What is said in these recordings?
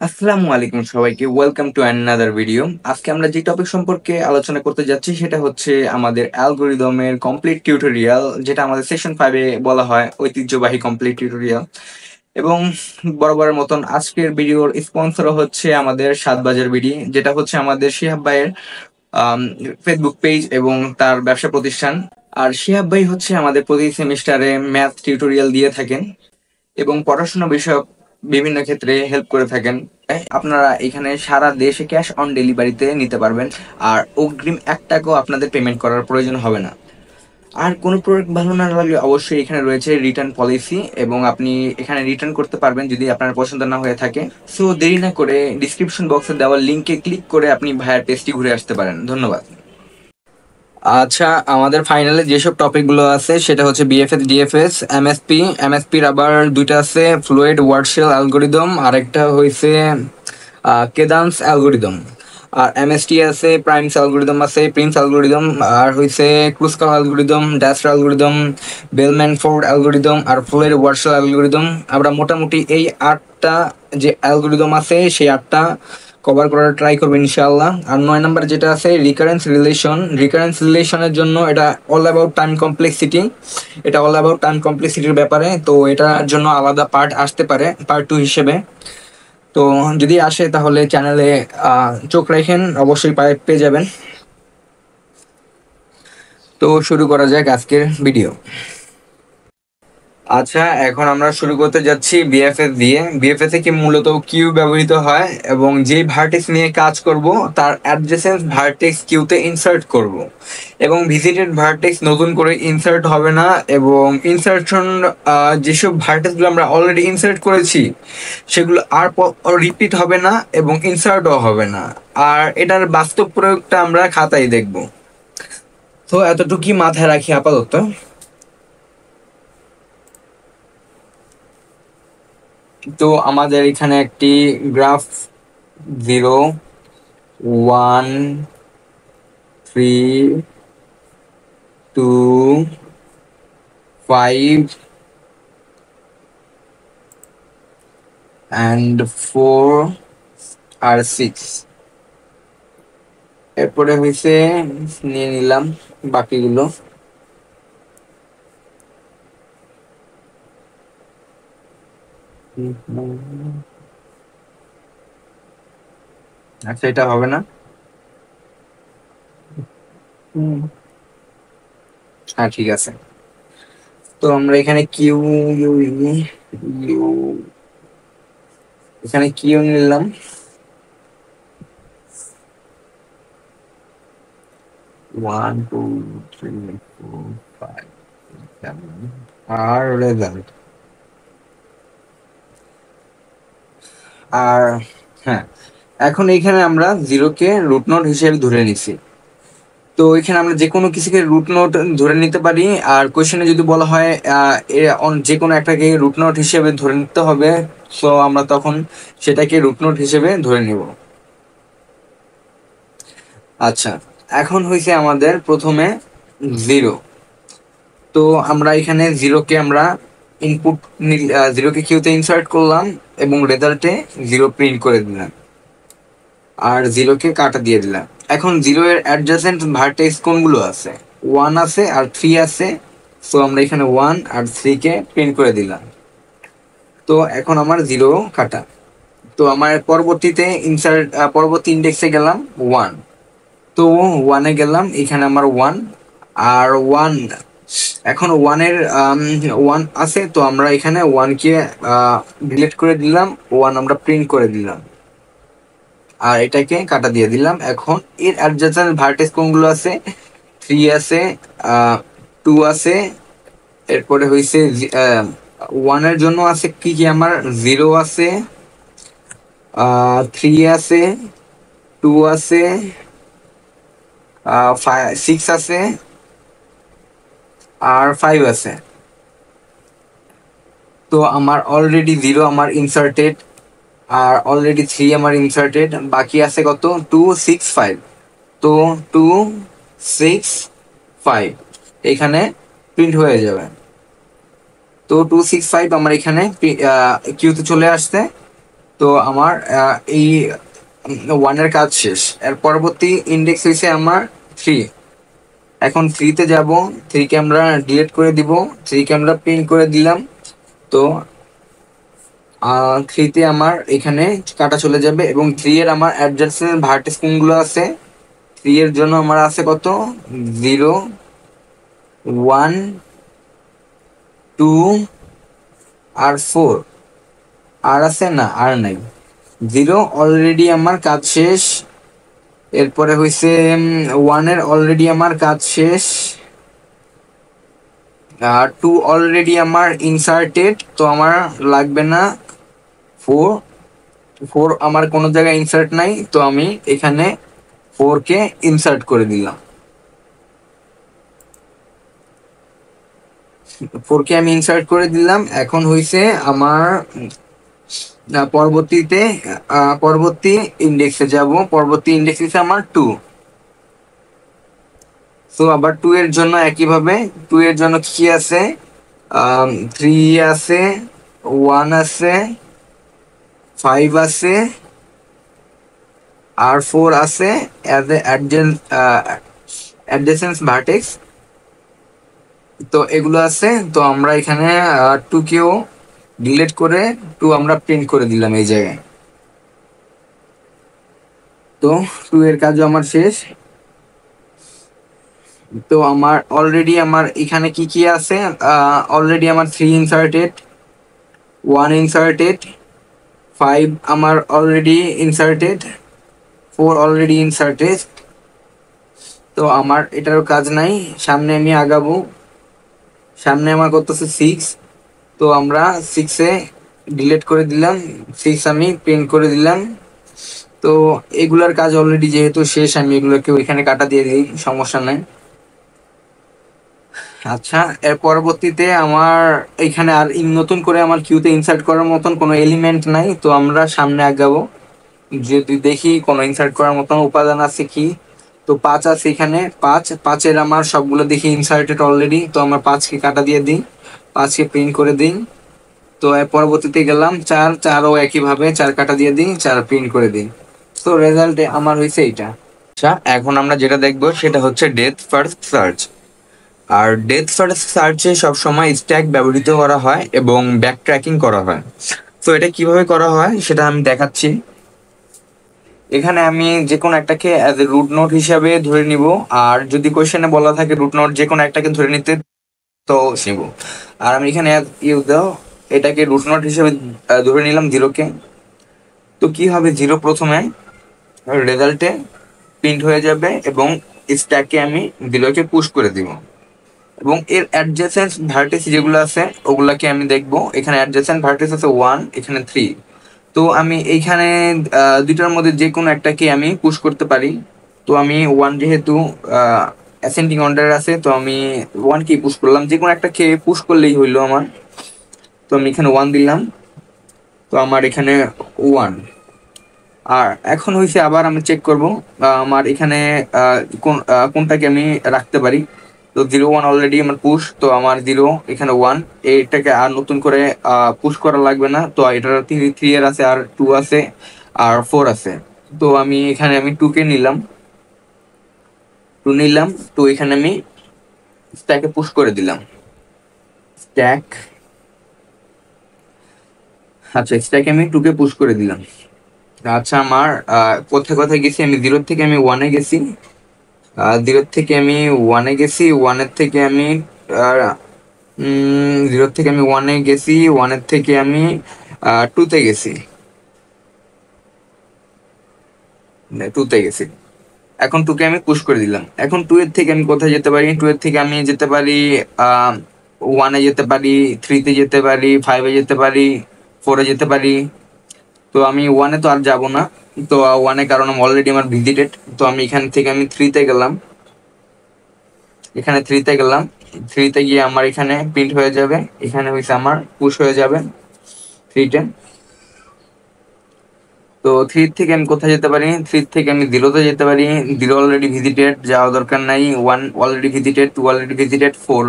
আসসালামু আলাইকুম সবাইকে, ওয়েলকাম টু অ্যানাদার ভিডিও। আজকে আমরা যে টপিক সম্পর্কে আলোচনা করতে যাচ্ছি সেটা হচ্ছে আমাদের অ্যালগরিদমের কমপ্লিট টিউটোরিয়াল, যেটা আমাদের সেশন 5-এ বলা হয় ঐতিহ্যবাহী কমপ্লিট টিউটোরিয়াল। এবং বরাবরের মতন আজকের ভিডিওর স্পন্সর হচ্ছে আমাদের সাতবাজার বিডি, যেটা হচ্ছে আমাদের শিহাব ভাইয়ের ফেসবুক পেজ এবং তার ব্যবসা প্রতিষ্ঠান। আর শিহাব ভাই হচ্ছে আমাদের প্রতি সেমিস্টারে ম্যাথ টিউটোরিয়াল দিয়ে থাকেন এবং পড়াশোনা বিষয়ক বিভিন্ন ক্ষেত্রে হেল্প করে থাকেন। আপনারা এখানে সারা দেশে ক্যাশ অন ডেলিভারিতে নিতে পারবেন, আর অগ্রিম 1 টাকাও আপনাদের পেমেন্ট করার প্রয়োজন হবে না। আর কোনো প্রোডাক্ট ভালো না লাগলে অবশ্যই এখানে রয়েছে রিটার্ন পলিসি, এবং আপনি এখানে রিটার্ন করতে পারবেন যদি আপনার পছন্দ না হয়ে থাকে। সো দেরি না করে ডিসক্রিপশন বক্সে দেওয়া লিঙ্কে ক্লিক করে আপনি ভাইয়ার পেজটি ঘুরে আসতে পারেন। ধন্যবাদ। আচ্ছা, আমাদের ফাইনালে যেসব টপিকগুলো আছে সেটা হচ্ছে বিএফএস, ডিএফএস, এমএসপি। এমএসপির আবার দুইটা আছে, ফ্লুইড ওয়ার্ডশেল অ্যালগোরিদম, আর একটা হইছে কেদান্স অ্যালগোরিদম। আর এমএসটি আছে, প্রাইমস অ্যালগোরিদম আছে, প্রিন্স অ্যালগোরিদম, আর হইছে Kruskal algorithm, Dijkstra algorithm, Bellman Ford algorithm, আর ফ্লুইড ওয়ার্ডশেল অ্যালগোরিদম। আমরা মোটামুটি এই 8টা যে অ্যালগোরিদম আছে সেই 8টা কভার করার ট্রাই করবো ইনশাআল্লাহ। আর 9 নম্বর যেটা আছে রিকারেন্স রিলেশন। রিকারেন্স রিলেশনের জন্য এটা অল অ্যাবাউট টাইম কমপ্লেক্সিটি। এটা অল অ্যাবাউট টাইম কমপ্লেক্সিটির ব্যাপারে, তো এটার জন্য আলাদা পার্ট আসতে পারে পার্ট 2 হিসেবে। তো যদি আসে তাহলে চ্যানেলে চোখ রাখেন, অবশ্যই পেয়ে যাবেন। তো শুরু করা যাক আজকের ভিডিও। আচ্ছা, এখন আমরা শুরু করতে যাচ্ছি বিএফএস দিয়ে। বিএফএস এ কি মূলত কিউ ব্যবহৃত হয়, এবং যে ভার্টেক্স নিয়ে কাজ করব তার অ্যাডজেসেন্ট ভার্টেক্স কিউতে ইনসার্ট করব, এবং ভিজিটেড ভার্টেক্স নতুন করে ইনসার্ট হবে না, এবং ইনসার্শন যেসব ভার্টেক্সগুলো আমরা অলরেডি ইনসার্ট করেছি সেগুলো আর রিপিট হবে না এবং ইনসার্টও হবে না। আর এটার বাস্তব প্রয়োগটা আমরা খাতায় দেখব। তো এতটুকুই মাথায় রাখি আপাতত। তো আমাদের এখানে একটি গ্রাফ 0, 1, 3, 2, 5 and 4 আর 6। এরপরে হয়েছে নিয়ে নিলাম বাকিগুলো। আচ্ছা, এটা হবে না। হ্যাঁ, ঠিক আছে। তো আমরা এখানে কিউ ইউ ইউ এখানে কিউ নিলাম। 1, 2, 3, 4, 5, 7 আর রেজাল্ট। আর হ্যাঁ, এখন এইখানে আমরা জিরোকে রুট নোট হিসেবে ধরে নিছি। তো এখানে আমরা যে কোনো কিছুকে রুট নোট ধরে নিতে পারি। আর কোয়েশ্চেনে যদি বলা হয় যে কোনো একটাকে রুট নোট হিসেবে ধরে নিতে হবে, সো আমরা তখন সেটাকে রুট নোট হিসেবে ধরে নিব। আচ্ছা, এখন হয়েছে আমাদের প্রথমে জিরো। তো আমরা এখানে জিরোকে আমরা ইনপুট জিরোকে কিউতে ইনসার্ট করলাম এবং রেজাল্টে জিরো প্রিন্ট করে দিলাম, আর জিরোকে কাটা দিয়ে দিলাম। এখন জিরো এর অ্যাডজাসেন্ট ভার্টেক্স কোনগুলো আছে? 1 আছে আর 3 আছে। সো আমরা এখানে 1 আর 3 কে প্রিন্ট করে দিলাম। তো এখন আমার জিরো কাটা। তো আমার পরবর্তীতে পরবর্তী ইন্ডেক্সে গেলাম 1। তো 1-এ গেলাম, এখানে আমার 1 আর 1। এখন 1 আছে, তো আমরা এখানে 1 কে ডিলিট করে দিলাম, 1 আমরা প্রিন্ট করে দিলাম, আর এটাকে কাটা দিয়ে দিলাম। এখন এর অ্যাডজাসেন্ট ভার্টেক্স কোনগুলো আছে? 3 আছে, 2 আছে, এরপরে হইছে 1 এর জন্য আছে কি কি আমার 0 আছে, 3 আছে, 2 আছে, 6 আছে, আর 5 আছে। তো আমার অলরেডি 0 আমার ইনসার্টেড, আর অলরেডি 3 আমার ইনসার্টেড। বাকি আছে কত? 2, 6, 5। তো 2, 6, 5 এখানে প্রিন্ট হয়ে যাবে। তো 2, 6, 5 আমার এখানে কিউতে চলে আসছে। তো আমার এই 1 এর কাজ শেষ। এর পরবর্তী ইন্ডেক্স হয়েছে আমার 3। এখন 3-তে যাব, 3-কে আমরা ডিলিট করে দিব, 3-কে আমরা প্রিন্ট করে দিলাম। তো 3-তে আমার এখানে কাটা চলে যাবে এবং 3 এর আমার অ্যাডজাসেন্ট ভার্টেক্স কোনগুলো আছে, 3 এর জন্য আমার আছে কত, 0, 1, 2 আর 4। আর আছে না, আর নাই। 0 অলরেডি আমার কাজ শেষ। এরপরে হইছে 1 এর অলরেডি আমার কাজ শেষ। 2 অলরেডি আমার ইনসার্টেড, তো আমার লাগবে না। 4, 4 আমার কোনো জায়গায় ইনসার্ট নাই, তো আমি এখানে 4-কে ইনসার্ট করে দিলাম। 4-কে আমি ইনসার্ট করে দিলাম। এখন হইছে আমার পরবর্তী ইন্ডেক্সে যাব। পরবর্তী ইন্ডেক্স হচ্ছে আমার 2। তো আবার 2 এর জন্য একইভাবে, 2 এর জন্য কি আছে, 3 আছে, 1 আছে, 5 আছে, আর 4 আছে অ্যাজ এ অ্যাডজেসেন্স ভার্টেক্স। তো এগুলো আছে। তো আমরা এখানে 2-কেও ডিলিট করে 2 আমরা প্রিন্ট করে দিলাম এই জায়গায়। তো 2 এর কাজও আমার শেষ। তো আমার অলরেডি আমার এখানে কি কি আছে, অলরেডি আমার 3 ইনসার্টেড, 1 ইনসার্টেড, 5 আমার অলরেডি ইনসার্টেড, 4 অলরেডি ইনসার্টেড। তো আমার এটারও কাজ নাই, সামনে আমি আগাবো। সামনে আমার করতেছে 6। তো আমরা 6-এ ডিলিট করে দিলাম, 6 আমি প্রিন্ট করে দিলাম। তো এগুলার কাজ অলরেডি যেহেতু শেষ, আমি এগুলোকে ওইখানে কাটা দিয়ে দিই, সমস্যা নাই। আচ্ছা, এর পরবর্তীতে আমার এখানে আর নতুন করে আমার কিউতে ইনসার্ট করার মতন কোনো এলিমেন্ট নাই, তো আমরা সামনে আগাবো। যদি দেখি কোনো ইনসার্ট করার মতন উপাদান আছে কি, তো 5 আছে এখানে। 5-5-এর আমার সবগুলো দেখি ইনসার্টেড অলরেডি, তো আমরা 5-কে কাটা দিয়ে দিই, 5-কে প্রিন্ট করে দিই। তো এর পরবর্তীতে গেলাম 4-4ও একইভাবে 4 কাটা দিয়ে দিই, 4 প্রিন্ট করে দিই। তো রেজাল্টে আমার হয়েছে এইটা। আচ্ছা, এখন আমরা যেটা দেখবো সেটা হচ্ছে ডেপথ ফার্স্ট সার্চ। আর ডেপথ ফার্স্ট সার্চে সবসময় স্ট্যাক ব্যবহৃত করা হয় এবং ব্যাক ট্র্যাকিং করা হয়। তো এটা কিভাবে করা হয় সেটা আমি দেখাচ্ছি। এখানে আমি যে কোনো একটাকে অ্যাজ এ রুট নোট হিসাবে ধরে নিব, আর যদি কোয়েশ্চেনে বলা থাকে রুট নোট যে কোনো একটাকে ধরে নিতে, তো নিব। আর আমি এখানে ইউজ দাও, এটাকে রুট নোট হিসেবে ধরে নিলাম 0-কে। তো কি হবে, 0 প্রথমে রেজাল্টে প্রিন্ট হয়ে যাবে এবং স্ট্যাকে আমি 0-কে পুশ করে দিব। এবং এর অ্যাডজেসেন্ট ভার্টেক্স যেগুলো আছে ওগুলাকে আমি দেখবো। এখানে অ্যাডজেসেন্ট ভার্টেক্স আছে 1, এখানে 3। তো আমি এইখানে দুইটার মধ্যে যে কোনো একটাকে আমি পুশ করতে পারি। তো আমি 1 যেহেতু অ্যাসেন্ডিং অর্ডার আছে, তো আমি 1-কেই পুশ করলাম, যে কোনো একটাকে পুশ করলেই হইলো আমার। তো আমি এখানে 1 দিলাম, তো আমার এখানে 1। আর এখন হয়েছে আবার আমি চেক করব আমার এখানে কোনটাকে আমি রাখতে পারি। তো 0-1 অলরেডি আমার পুশ, তো আমার 0 এখানে 1, এইটাকে আর নতুন করে পুশ করা লাগবে না। তো এটার 3 এর আছে, আর 2 আছে, আর 4 আছে। তো আমি এখানে আমি 2-কে নিলাম, 2 নিলাম। তো এখানে আমি স্ট্যাকে পুশ করে দিলাম, স্ট্যাক। আচ্ছা, স্ট্যাকে আমি 2-কে পুশ করে দিলাম। আচ্ছা, আমার কোথায় কোথায় গেছি, আমি 0 থেকে আমি 1-এ গেছি, 0 থেকে আমি 1-এ গেছি, 1-এর থেকে আমি 0 থেকে আমি 1-এ গেছি, 1-এর থেকে আমি 2-তে গেছি, 2-তে গেছি। এখন 2-কে আমি পুশ করে দিলাম। এখন 2-এর থেকে আমি কোথায় যেতে পারি, 2-এর থেকে আমি যেতে পারি 1-এ যেতে পারি, 3-তে যেতে পারি, 5-এ যেতে পারি, 4-এ যেতে পারি। তো আমি 1-এ তো আর যাব না। তো 1-এ কারণ অলরেডি আমার ভিজিটেড। তো আমি এখান থেকে আমি 3-তে গেলাম, এখানে 3-তে গেলাম। 3-তে গিয়ে আমার এখানে প্রিন্ট হয়ে যাবে, এখানে হয়েছে আমার পুশ হয়ে যাবে 3-তে। তো 3 থেকে আমি কোথায় যেতে পারি, 3 থেকে আমি 0-তে যেতে পারি। 0 অলরেডি ভিজিটেড, যাওয়া দরকার নাই। 1 অলরেডি ভিজিটেড, 2 অলরেডি ভিজিটেড, 4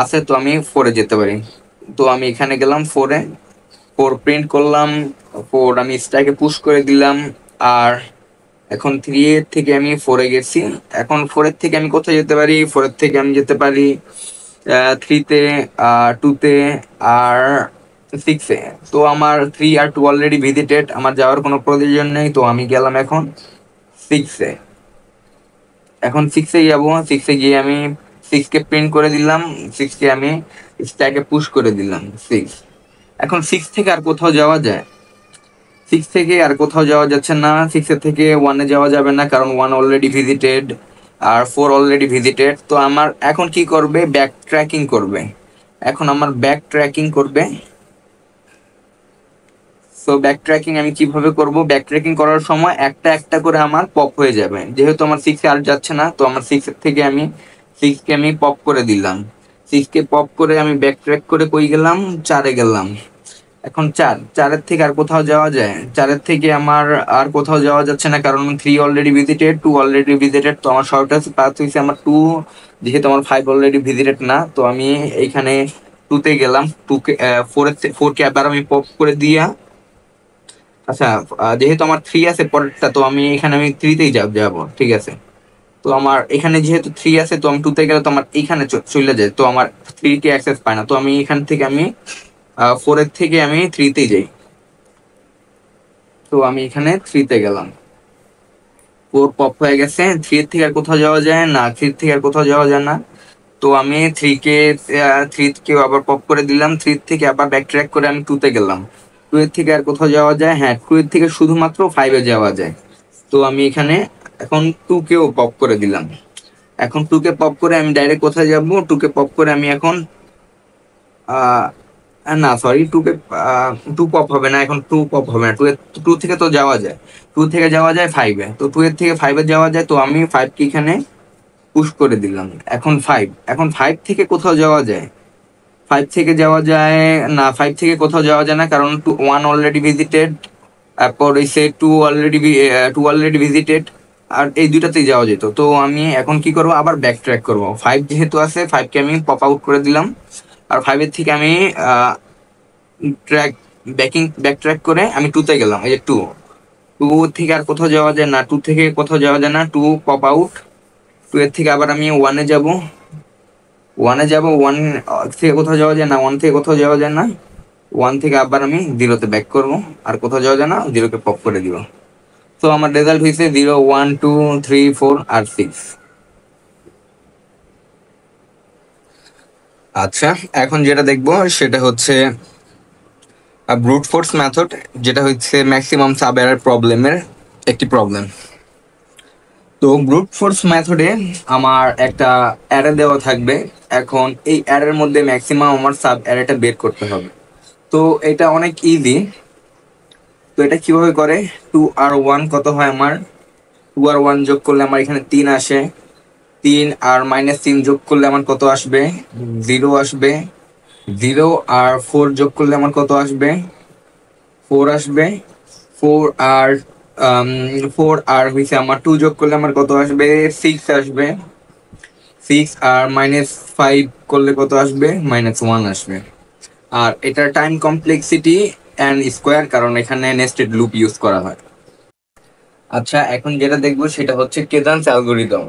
আছে, তো আমি 4-এ যেতে পারি। তো আমি এখানে গেলাম 4-এ। 4 প্রিন্ট করলাম, 4 আমি স্ট্যাকে পুশ করে দিলাম। আর এখন 3 এর থেকে আমি 4 এ গেছি। এখন 4 এর থেকে আমি কোথায় যেতে পারি? 4 এর থেকে আমি যেতে পারি 3 তে, 2 তে, আর 6 এ। তো আমার 3 আর 2 অলরেডি ভিজিটেড, আমার যাওয়ার কোনো প্রয়োজন নেই। তো আমি গেলাম এখন 6 এ। এখন 6 এ যাবো। 6 এ গিয়ে আমি 6 কে প্রিন্ট করে দিলাম, 6 কে আমি স্ট্যাকে পুশ করে দিলাম 6। এখন 6 থেকে আর কোথাও যাওয়া যায়? 6 থেকে আর কোথাও যাওয়া যাচ্ছে না। 6 এর থেকে 1 এ যাওয়া যাবে না, কারণ 1 অলরেডি ভিজিটেড আর 4 অলরেডি ভিজিটেড। তো আমার এখন কি করবে? ব্যাক ট্র্যাকিং করবে। এখন আমার ব্যাক ট্র্যাকিং করবে। সো ব্যাক ট্র্যাকিং আমি কিভাবে করব? ব্যাক ট্র্যাকিং করার সময় একটা একটা করে আমার পপ হয়ে যাবে। যেহেতু আমার 6 এ আর যাচ্ছে না, তো আমার 6 এর থেকে আমি 6 কে আমি পপ করে দিলাম। 6 কে পপ করে আমি ব্যাক ট্র্যাক করে কই গেলাম? 4 এ গেলাম। এখন 4 থেকে আর কোথাও যাওয়া যায়? 4 থেকে আমার আর কোথাও যাওয়া যাচ্ছে না, কারণ 3 অলরেডি ভিজিটেড, 2 অলরেডি ভিজিটেড। তো আমার শর্টেস্ট পাথ হইছে আমার 2। যেহেতু আমার 5 অলরেডি ভিজিটেড না, তো আমি এইখানে 2 তে গেলাম। 2 কে 4 কে আবার আমি পপ করে দিয়া, আচ্ছা, যেহেতু আমার 3 আছে পরেরটা, তো আমি এখানে আমি 3 তেই যাব, ঠিক আছে। তো আমার এখানে যেহেতু 3 আছে, তো আমি 2 তে গেলে তো আমার এইখানে চলে যায়, তো আমার 3 কে অ্যাক্সেস পায় না। তো আমি এখান থেকে আমি 4 এর থেকে আমি 3 তে যাই। তো আমি এখানে 3 তে গেলাম। 4 পপ হয়ে গেছে। 3 এর থেকে আর কোথাও যাওয়া যায় না, 3 থেকে আর কোথাও যাওয়া যায় না। তো আমি 3 কে আবার পপ করে দিলাম। 3 থেকে আবার ব্যাক ট্র্যাক করে আমি 2 তে গেলাম। 2 এর থেকে আর কোথাও যাওয়া যায়? হ্যাঁ, 2 এর থেকে শুধুমাত্র 5 এ যাওয়া যায়। তো আমি এখানে এখন 2 কেও পপ করে দিলাম। এখন 2 কে পপ করে আমি ডাইরেক্ট কোথায় যাব? 2 কে পপ করে আমি এখন আহ না সরি, 2 কে 2 পপ হবে না, এখন 2 পপ হবে না। 2 থেকে তো যাওয়া যায়। 2 থেকে যাওয়া যায় 5 এ। তো 2 এর থেকে 5 এ যাওয়া যায়, তো আমি 5 কে এখানে পুশ করে দিলাম। এখন 5, এখন 5 থেকে কোথাও যাওয়া যায়? 5 থেকে যাওয়া যায় না, 5 থেকে কোথাও যাওয়া যায় না, কারণ 1 অলরেডি ভিজিটেড, তারপর হইছে 2 অলরেডি ভিজিটেড। আর এই দুইটাতেই যাওয়া যেত। তো আমি এখন কি করবো? আবার ব্যাক ট্র্যাক করবো। 5 যেহেতু আছে, 5 কে আমি পপ আউট করে দিলাম। আর 5 এর থেকে আমি ট্র্যাক ব্যাক ট্র্যাক করে আমি 2 তে গেলাম। এই যে 2, 2 থেকে আর কোথাও যাওয়া যায় না, 2 থেকে কোথাও যাওয়া যায় না। 2 পপ আউট। 2 এর থেকে আবার আমি 1 এ যাব। 1 এ যাব, 1 থেকে কোথাও যাওয়া যায় না, 1 থেকে কোথাও যাওয়া যায় না। 1 থেকে আবার আমি 0 তে ব্যাক করব। আর কোথাও যাওয়া যায় না, 0 কে পপ করে দিব। তো আমার রেজাল্ট হয়েছে 0, 1, 2, 3, 4 আর 6। আচ্ছা, এখন যেটা দেখবো সেটা হচ্ছে ব্রুট ফোর্স মেথড, যেটা হচ্ছে ম্যাক্সিমাম সাব এরর প্রবলেমের একটি প্রবলেম। তো ব্রুট ফোর্স মেথডে আমার একটা অ্যারে দেওয়া থাকবে। এখন এই অ্যারের মধ্যে ম্যাক্সিমাম আমার সাব অ্যারেটা বের করতে হবে। তো এটা অনেক ইজি। তো এটা কিভাবে করে? 2 আর 1 কত হয় আমার? 2 আর 1 যোগ করলে আমার এখানে 3 আসে। 3 আর -3 যোগ করলে আমার কত আসবে? 0 আসবে। 0 আর 4 যোগ করলে আমার কত আসবে? 4 আসবে। 4 আর 4 আর আমার 2 যোগ করলে আমার কত আসবে? 6 আসবে। 6 আর -5 করলে কত আসবে? -1 আসবে। আর এটার টাইম কমপ্লেক্সিটি এন স্কোয়ার, কারণ এখানে নেস্টেড লুপ ইউজ করা হয়। আচ্ছা, এখন যেটা দেখবো সেটা হচ্ছে কেদান্স অ্যালগোরিদম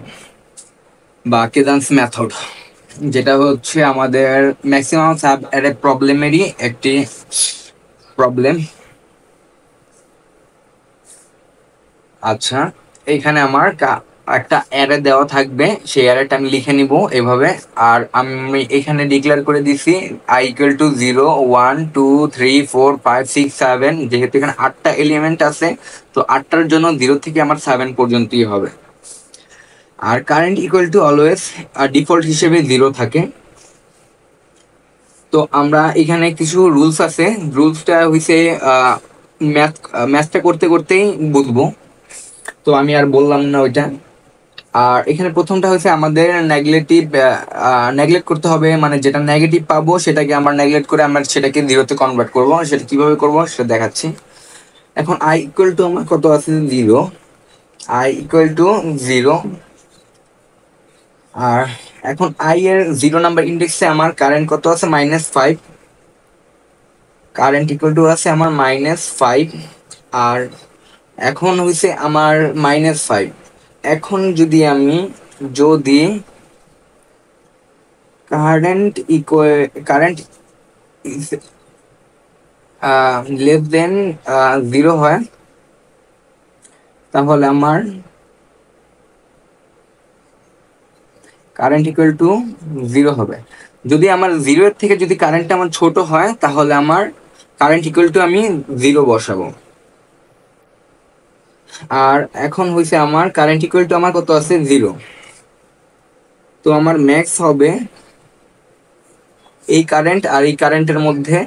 বা কেদান্স মেথড, যেটা হচ্ছে আমাদের ম্যাক্সিমাম সাব অ্যারে প্রবলেমেরই একটি প্রবলেম। আচ্ছা, এইখানে আমার একটা অ্যারে দেওয়া থাকবে, সেই অ্যারেটা আমি লিখে নিব এভাবে। আর আমি এখানে ডিক্লেয়ার করে দিছি আই ইকুয়াল টু 0, 1, 2, 3, 4, 5, 6, 7। যেহেতু এখানে 8টা এলিমেন্ট আছে, তো 8টার জন্য 0 থেকে আমার 7 পর্যন্তই হবে। আর current equal to always default হিসেবে 0 থাকে। তো আমরা এখানে কিছু রুলস আছে। রুলসটা হইছে ম্যাথটা করতে করতেই বুঝবো, তো আমি আর বললাম না ওইটা। আর এখানে প্রথমটা হচ্ছে আমাদের নেগলেক্ট করতে হবে, মানে যেটা নেগেটিভ পাবো সেটাকে আমরা নেগলেক্ট করে আমরা সেটাকে 0 তে কনভার্ট করবো। সেটা কিভাবে করবো সেটা দেখাচ্ছি। এখন আই ইকুয়াল টু আমার কত আছে? 0। I equal to 0। আর এখন আই এর 0 নাম্বার ইন্ডেক্সে আমার কারেন্ট কত আছে? -5। কারেন্ট ইকুয়াল টু আছে আমার -5, আর এখন হইছে আমার -5। এখন যদি কারেন্ট লেস দেন 0 হয়, তাহলে আমার কারেন্ট ইকুয়াল টু 0 হবে। যদি আমার 0 এর থেকে যদি কারেন্টটা আমার ছোট হয়, তাহলে আমার কারেন্ট ইকুয়াল টু আমি 0 বসাবো। আর এখন হইছে আমার কারেন্ট ইকুয়াল টু আমার কত আছে, 0। তো আমার ম্যাক্স হবে এই কারেন্ট আর এই কারেন্টের মধ্যে।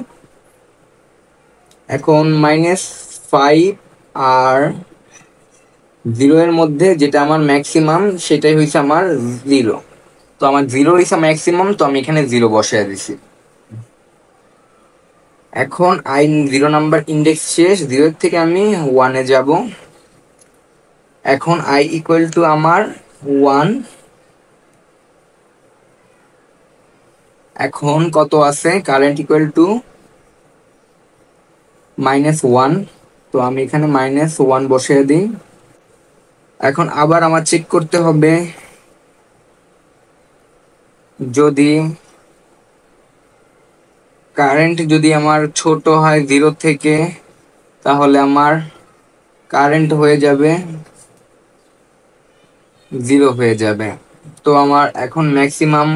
এখন -5 আর 0 এর মধ্যে যেটা আমার ম্যাক্সিমাম, সেটাই হইছে আমার 0। তো আমার 0 হইছে ম্যাক্সিমাম, তো আমি এখানে 0 বসায় দিছি। এখন 0 নাম্বার ইন্ডেক্স শেষ, 0 এর থেকে আমি 1 এ যাব। এখন i ইকুয়াল টু আমার 1। এখন কত আছে, কারেন্ট ইকুয়াল টু -1। তো আমি এখানে -1 বসিয়ে দিই। এখন আবার আমার চেক করতে হবে, যদি কারেন্ট যদি আমার ছোট হয় 0 থেকে, তাহলে আমার কারেন্ট হয়ে যাবে 0 হয়ে যাবে। তো আমার এখন ম্যাক্সিমাম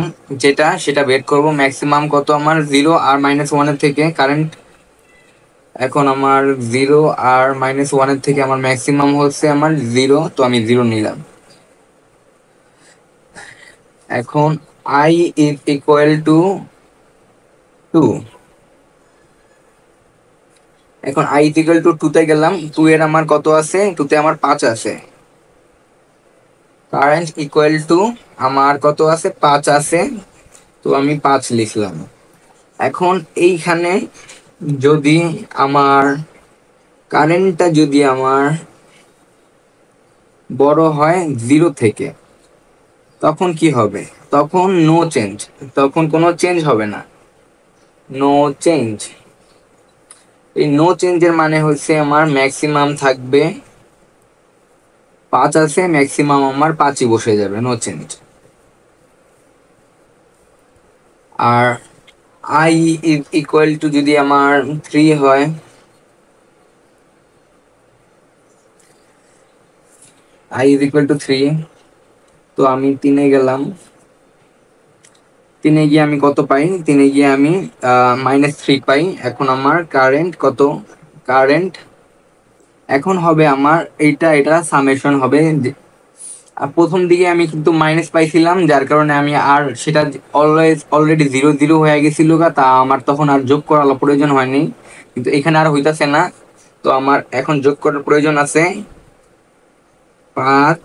যেটা, সেটা বের করব। ম্যাক্সিমাম কত আমার, 0 আর -1 এর থেকে কারেন্ট। এখন আমার 0 আর -1 এর থেকে আমার ম্যাক্সিমাম হচ্ছে আমার 0, তো আমি 0 নিলাম। এখন i ইজ ইকুয়াল টু 2। এখন i ইজ ইকুয়াল টু 2 তে গেলাম। 2 এর আমার কত আছে, 2 তে আমার 5 আছে। কারেন্ট ইকুয়াল টু আমার কত আছে, 5 আছে। তো আমি 5 লিখলাম। এখন এইখানে যদি আমার কারেন্টটা যদি আমার বড় হয় 0 থেকে, তখন কি হবে? তখন নো চেঞ্জ, তখন কোনো চেঞ্জ হবে না, নো চেঞ্জ। এই নো চেঞ্জের মানে হচ্ছে আমার ম্যাক্সিমাম থাকবে 5 আছে, ম্যাক্সিমাম আমার 5ই বসে যাবে, নো চেঞ্জ। আর i ইজ ইকুয়াল টু যদি আমার 3 হয়, i ইজ ইকুয়াল টু 3, তো আমি 3 গেলাম। 3 গিয়ে আমি কত পাই, 3 গিয়ে আমি -3 পাই। এখন আমার কারেন্ট কত, কারেন্ট এখন হবে আমার এটা সামেশন হবে। প্রথম দিকে আমি কিন্তু মাইনাস পাইছিলাম, যার কারণে আমি আর সেটা অলরেডি 0 0 হয়ে গেছিল গা, তা আমার তখন আর যোগ করার প্রয়োজন হয়নি। কিন্তু এখানে আর হইতাছে না, তো আমার এখন যোগ করার প্রয়োজন আছে। 5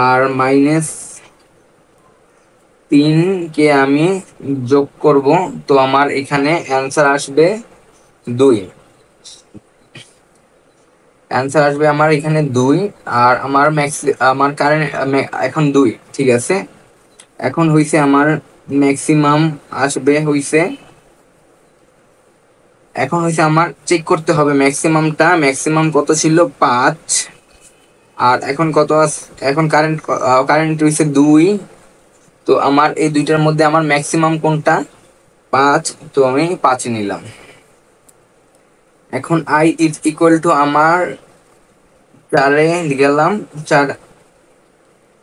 আর -3 কে আমি যোগ করব, তো আমার এখানে অ্যান্সার আসবে 2। অ্যান্সার আসবে আমার এখানে 2। আর আমার কারেন্ট এখন 2, ঠিক আছে। এখন হইছে আমার ম্যাক্সিমাম আসবে হইছে, এখন হইছে আমার চেক করতে হবে ম্যাক্সিমামটা। ম্যাক্সিমাম কত ছিল, 5। আর এখন কত আছে, এখন কারেন্ট হইছে 2। তো আমার এই দুইটার মধ্যে আমার ম্যাক্সিমাম কোনটা, 5, তো আমি 5 নিলাম। এখন i ইজ ইকুয়াল টু আমার 4 গেলাম, 4।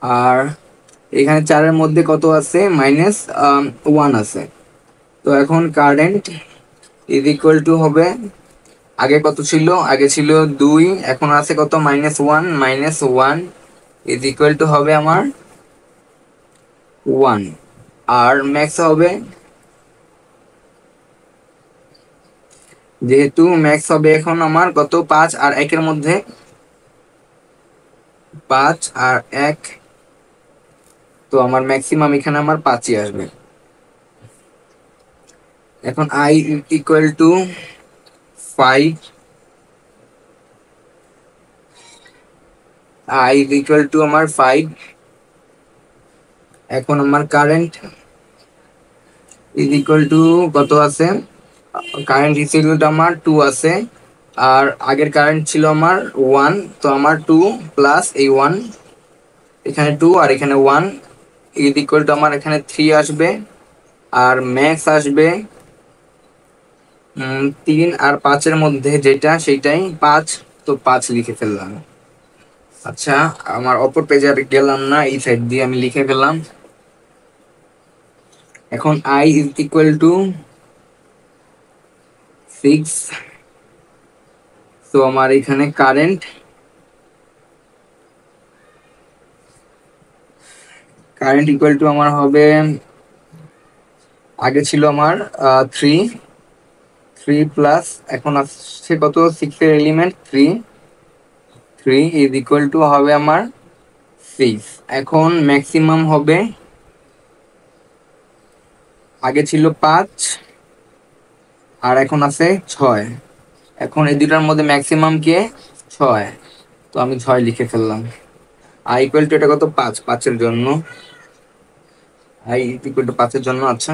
আর এখানে 4 এর মধ্যে কত আছে, -1 আছে। তো এখন কারেন্ট ইজ ইকুয়াল টু হবে, আগে কত ছিল, আগে ছিল 2, এখন আছে কত, -1। -1 ইজ ইকুয়াল টু হবে আমার 1। আর ম্যাক্স হবে, যেহেতু ম্যাক্স হবে এখন আমার কত, 5 আর 1 এর মধ্যে, 5 আর 1, তো আমার ম্যাক্সিমাম এখানে আমার 5ই আসবে। এখন i equal to 5, i equal to আমার 5। এখন আমার কারেন্ট ইজ ইকুয়াল টু কত আছে, কারেন্ট ইকুয়াল আমার 2 আছে, আর আগের কারেন্ট ছিল আমার 1, তো আমার 2 প্লাস এই 1, এখানে 2 আর এখানে 1 ইজ ইকুয়াল টু আমার এখানে 3 আসবে, আর ম্যাক্স আসবে 3 আর 5-এর মধ্যে যেটা সেইটাই 5, তো 5 লিখে ফেললাম। আচ্ছা, আমার অপর পেজে আর গেলাম না, এই সাইড দিয়ে আমি লিখে ফেললাম। এখন I ইজ ইকুয়াল টু 6, তো আমার এখানে কারেন্ট ইকুয়াল টু আমার হবে, আগে ছিল আমার 3 প্লাস এখন আসছে কত, 6 এর এলিমেন্ট 3 ইজ ইকুয়াল টু হবে আমার 6। এখন ম্যাক্সিমাম হবে, আগে ছিল 5 আর এখন আছে 6, এখন এই দুটার মধ্যে ম্যাক্সিমাম কে 6, তো আমি 6 লিখে ফেললাম। আই ইকুয়াল টু এটা কত, 5, 5-এর জন্য, আই ইকুয়াল টু 5-এর জন্য। আচ্ছা,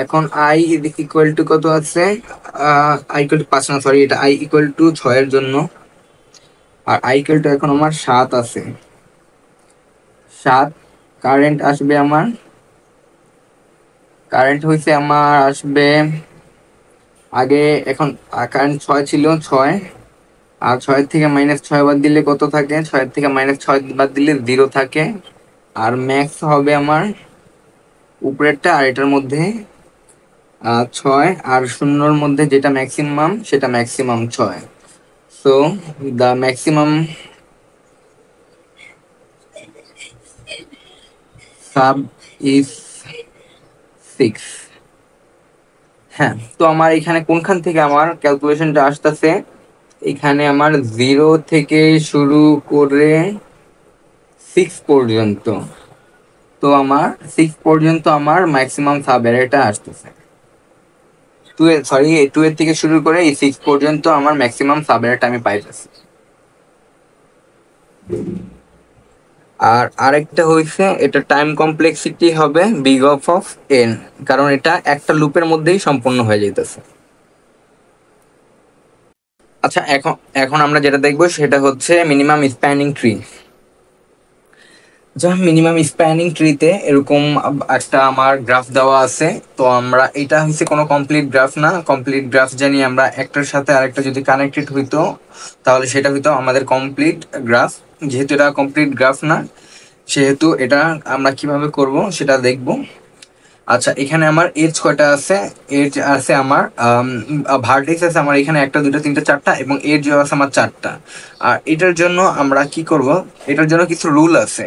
এখন আই ইকুয়াল টু কত আছে, আই ইকুয়াল টু 5 না, সরি, এটা আই ইকুয়াল টু 6-এর জন্য, আর আই ইকুয়াল টু এখন আমার 7 আছে। 7 কারেন্ট আসবে আমার, কারেন্ট হয়েছে আমার আসবে আগে, এখন কারেন্ট 6 ছিল, 6, আর 6 থেকে -6 বাদ দিলে কত থাকে, 6 থেকে -6 বাদ দিলে 0 থাকে, আর ম্যাক্স হবে আমার উপরেরটা আর এটার মধ্যে 6, আর শূন্যর মধ্যে যেটা ম্যাক্সিমাম সেটা maximum 6, so the maximum sub is 6। হ্যাঁ, তো আমার এখানে কোনখান থেকে আমার ক্যালকুলেশনটা আসতেছে, এখানে আমার 0 থেকে শুরু করে 6 পর্যন্ত, তো আমার 6 পর্যন্ত আমার ম্যাক্সিমাম সাব অ্যারেটা আসতেছে। 2 এর থেকে শুরু করে এই 6 পর্যন্ত আমার ম্যাক্সিমাম সাব অ্যারেটা আমি পাইতেছি। আর আরেকটা হইছে, এটা টাইম কমপ্লেক্সিটি হবে বিগ অফ এন, কারণ এটা একটা লুপের মধ্যেই সম্পূর্ণ হয়ে যাইতেছে। আচ্ছা, এখন এখন আমরা যেটা দেখবো সেটা হচ্ছে মিনিমাম স্প্যানিং ট্রি। যা মিনিমাম স্প্যানিং ট্রিতে এরকম একটা আমার গ্রাফ দেওয়া আছে, তো আমরা এটা হচ্ছে কোনো কমপ্লিট গ্রাফ না, কমপ্লিট গ্রাফ জানি আমরা একটার সাথে আরেকটা যদি কানেক্টেড হইতো তাহলে সেটা হইতো আমাদের কমপ্লিট গ্রাফ। যেহেতু এটা কমপ্লিট গ্রাফ না, সেহেতু এটা আমরা কিভাবে করব সেটা দেখব। আচ্ছা, এখানে আমার এজ কয়টা আছে, এজ আছে আমার ভার্টেক্স আছে আমার এখানে 1 2 3 4টা, এবং এজ আছে আমার 4টা। আর এটার জন্য আমরা কি করব, এটার জন্য কিছু রুল আছে।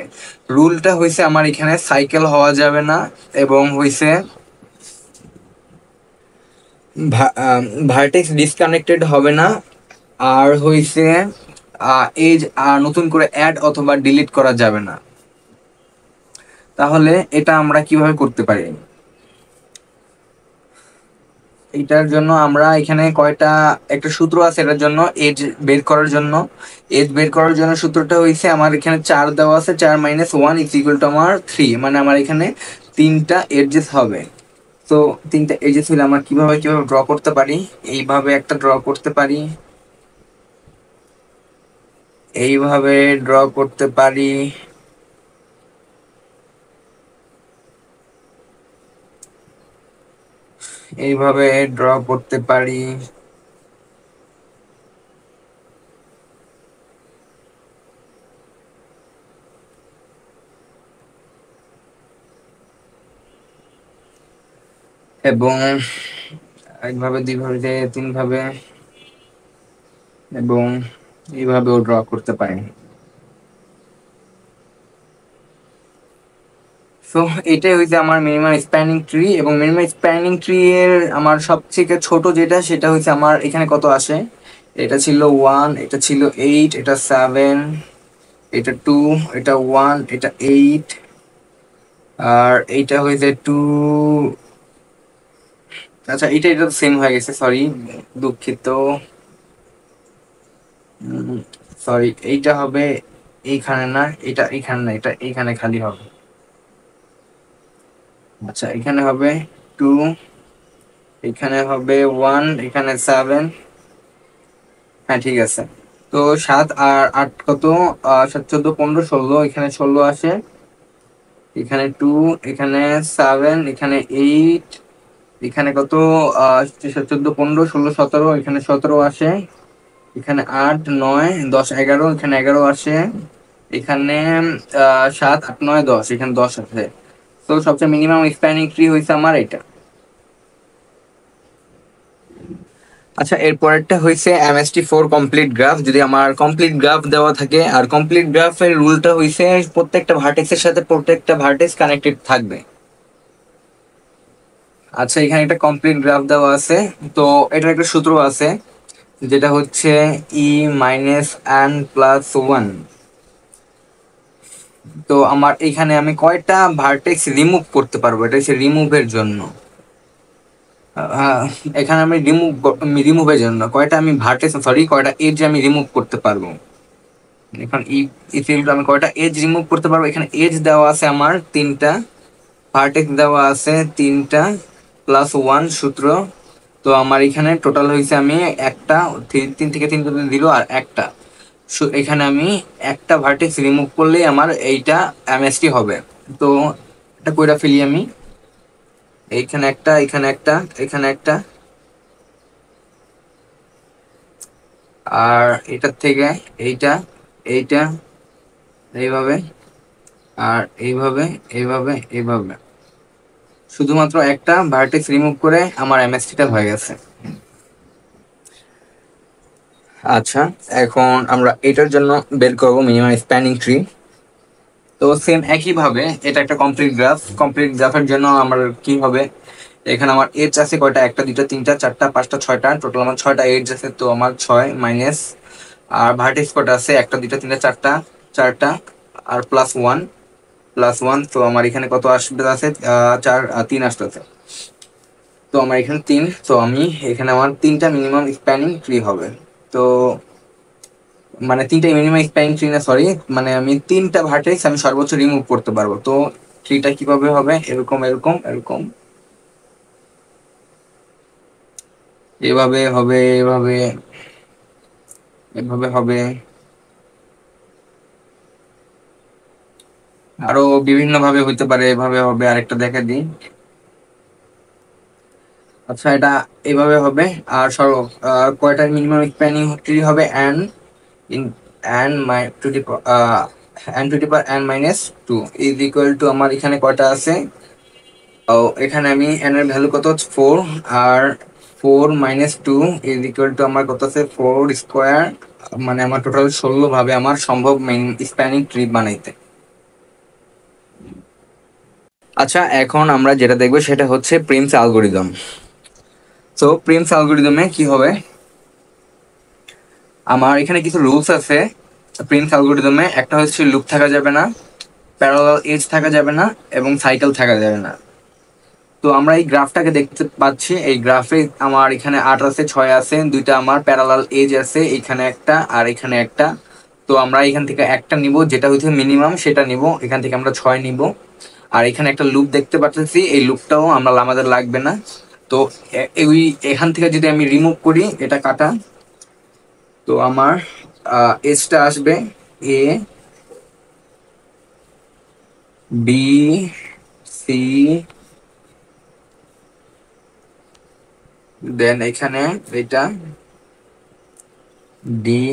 রুলটা হইছে আমার এখানে সাইকেল হওয়া যাবে না, এবং হইছে ভার্টেক্স ডিসকানেক্টেড হবে না, আর হইছে এজ নতুন করে অ্যাড অথবা ডিলিট করা যাবে না। তাহলে এটা আমরা কিভাবে করতে পারি, এটার জন্য আমরা এখানে একটা সূত্র আছে এটার জন্য, এজ বের করার জন্য। এজ বের করার জন্য সূত্রটা হইছে আমার এখানে 4 দেওয়া আছে, 4 - 1 ইজ ইকুয়াল টু আমার 3, মানে আমার এখানে 3টা এডজেস হবে। তো 3টা এডজেস হলে আমরা কিভাবে ড্র করতে পারি, এইভাবে একটা ড্র করতে পারি, এইভাবে ড্র করতে পারি, এইভাবে ড্র করতে পারি, এবং একভাবে, দুইভাবে, তিনভাবে, এবং এইভাবেও ড্র করতে পারি। সো এটাই হইছে আমার মিনিমাম স্প্যানিং ট্রি, এবং মিনিমাম স্প্যানিং ট্রি এর আমার সবথেকে ছোট যেটা সেটা হচ্ছে আমার এখানে কত আসে, এটা ছিল 1, এটা ছিল 8, এটা 7, এটা 2, এটা 1, এটা 8, আর এইটা হয়েছে 2। আচ্ছা, এটা সেম হয়ে গেছে, সরি, দুঃখিত, সরি, এইটা হবে এইখানে না, এটা এইখানে না, এটা এইখানে খালি হবে। আচ্ছা, এখানে হবে 2, এখানে হবে 1, এখানে 7। হ্যাঁ ঠিক আছে। তো 7 আর 8 কত? 7, 14, 15, 16, এখানে 16 আসে, এখানে 2, এখানে 7, এখানে 8, এখানে কত? 14, 15, 16, 17, এখানে 17 আসে, এখানে 8, 9, 10, 11, এখানে 11 আসে, এখানে 7, 8, 9, 10, এখানে 10 আছে। তো সবচেয়ে মিনিমাম স্প্যানিং ট্রি হয়েছে আমার এটা। আচ্ছা, এর পরেরটা হইছে MST4 কমপ্লিট গ্রাফ। যদি আমার কমপ্লিট গ্রাফ দেওয়া থাকে, আর কমপ্লিট গ্রাফের রুলটা হইছে প্রত্যেকটা ভার্টেক্সের সাথে প্রত্যেকটা ভার্টেক্স কানেক্টেড থাকবে। আচ্ছা, এখানে একটা কমপ্লিট গ্রাফ দেওয়া আছে। তো এটার একটা সূত্র আছে, যেটা হচ্ছে E-n+1। তো আমার এখানে আমি কয়টা ভার্টেক্স রিমুভ করতে পারবো, এটা হচ্ছে রিমুভের জন্য। আহ, এখানে আমি রিমুভের জন্য কয়টা আমি ভার্টেক্স, সরি, কয়টা এজ আমি রিমুভ করতে পারবো। এখন এই ফিল্ড আমি কয়টা এজ রিমুভ করতে পারবো, এখানে এজ দেওয়া আছে আমার 3টা, ভার্টেক্স দেওয়া আছে 3টা, +1 সূত্র। তো আমার এখানে টোটাল হয়েছে আমি একটা, 3 থেকে 3 পর্যন্ত দিল আর একটা। এখানে আমি একটা ভার্টেক্স রিমুভ করলেই আমার এইটা MST হবে। তো এটা কইরা ফেলি আমি। এইখানে একটা, এখানে একটা, এখানে একটা, আর এটার থেকে এইটা, এইটা, এইভাবে, আর এইভাবে, এইভাবে, এইভাবে, শুধুমাত্র একটা ভার্টেক্স রিমুভ করে আমার MST-টা হয়ে গেছে। আচ্ছা, এখন আমরা এটার জন্য বের করবো মিনিমাম স্প্যানিং ট্রি। তো সেম একই ভাবে এটা একটা কমপ্লিট গ্রাফ। কমপ্লিট গ্রাফের জন্য আমার কি হবে, এখানে আমার এজ আছে কয়টা? 1টা, 2টা, 3টা, 4টা, 5টা, 6টা, টোটাল আমার 6টা এজ আছে। তো আমার 6 মাইনাস, আর ভার্টেক্স কয়টা আছে? 1টা, 2টা, 3টা, 4টা, 4টা, আর +1, +1। তো আমার এখানে কত আসবে? আছে 4, 3 আসতেছে। তো আমার এখানে 3। তো আমি এখানে আমার 3টা মিনিমাম স্প্যানিং ট্রি হবে। তো মানে 3টা মিনিমাম স্প্যানিং ট্রি না, সরি, মানে আমি 3টা ভার্টেক্স আমি সর্বোচ্চ রিমুভ করতে পারবো। তো ট্রিটা কিভাবে হবে? এরকম, এরকম, এরকম, এভাবে হবে, এভাবে, এভাবে হবে, আরো বিভিন্ন ভাবে হইতে পারে, এভাবে হবে। আরেকটা দেখা দিই। আচ্ছা, এটা এভাবে হবে। আর কয়টা মিনিমাম স্প্যানিং ট্রি হবে? In n to the is equal two, আমার এখানে কয়টা আছে? ও, এখানে আমি n এর ভ্যালু কত? 4। আর 4 - 2 ইজ ইকুয়াল টু আমার কত আছে? 4 স্কোয়ার। মানে আমার টোটাল 16 ভাবে আমার সম্ভব মেইন স্প্যানিং ট্রি বানাইতে। আচ্ছা, এখন আমরা যেটা দেখবো সেটা হচ্ছে প্রিমস অ্যালগোরিদম। তো প্রিমস অ্যালগোরিদমে কি হবে, আমার এখানে কিছু রুলস আছে প্রিমস অ্যালগোরিদমে। একটা হচ্ছে লুপ থাকা যাবে না, প্যারালাল এজ থাকা যাবে না, এবং সাইকেল থাকা যাবে না। তো আমরা এই গ্রাফটাকে দেখতে পাচ্ছি। এই গ্রাফে আমার এখানে 8 আছে, 6 আছে, 2টা আমার প্যারালাল এজ আছে, এখানে একটা আর এখানে একটা। তো আমরা এখান থেকে একটা নিব, যেটা হচ্ছে মিনিমাম, সেটা নিব। এখান থেকে আমরা 6 নিব। আর এখানে একটা লুপ দেখতে পাচ্ছি, এই লুপটাও আমাদের লাগবে না। তো ওই এখান থেকে যদি আমি রিমুভ করি, এটা কাটা, তো আমার এজটা আসবে এ, বি, সি, দেন এখানে এটা ডি,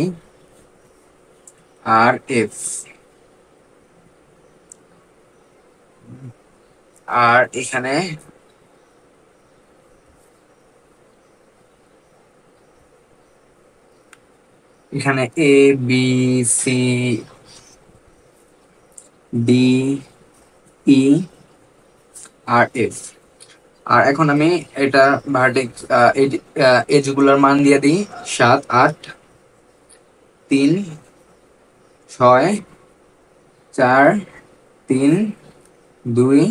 আর এফ। আর এখানে এখানে এ, বি, সি, ডি, ই, আর এফ। আর এখন আমি এটা ভার্টেক্স এজ গুলার মান দিয়ে দিই। 7, 8, 3, 6, 4, 3, 2,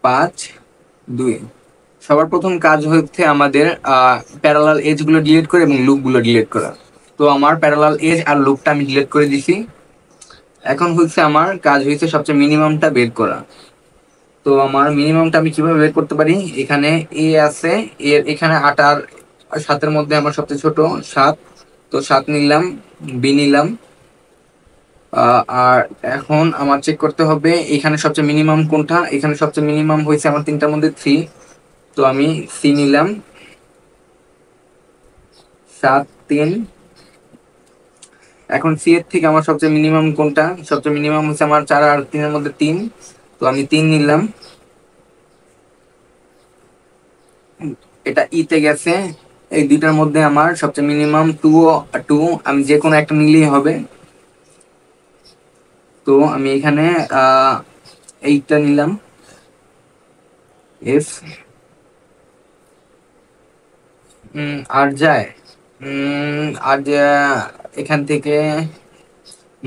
5, 2। সবার প্রথম কাজ হচ্ছে আমাদের প্যারালাল এজ গুলো ডিলিট করে এবং লুপ গুলো ডিলিট করা। তো আমার প্যারালাল এজ আর লুপটা আমি ডিলিট করে দিছি। এখন হচ্ছে আমার কাজ হয়েছে সবচেয়ে মিনিমামটা বের করা। তো আমার মিনিমামটা আমি কিভাবে বের করতে পারি? এখানে এ আছে, এর এখানে 8 আর 7 মধ্যে আমার সবচেয়ে ছোট 7, তো 7 নিলাম, বি নিলাম। আর এখন আমার চেক করতে হবে এখানে সবচেয়ে মিনিমাম কোনটা। এখানে সবচেয়ে মিনিমাম হয়েছে আমার 3টার মধ্যে 3, তো আমি সি নিলাম। 7 3। এখন সি এর থেকে আমার সবচেয়ে মিনিমাম কোনটা? সবচেয়ে মিনিমাম হচ্ছে আমার 4 আর 3 মধ্যে 3, তো আমি 3 নিলাম। এটা ইতে গেছে। এই দুইটার মধ্যে আমার সবচেয়ে মিনিমাম 2 2, আমি যে কোনো একটা নিলেই হবে। তো আমি এখানে এইটা নিলাম, এফ। আর যায়, আর এখান থেকে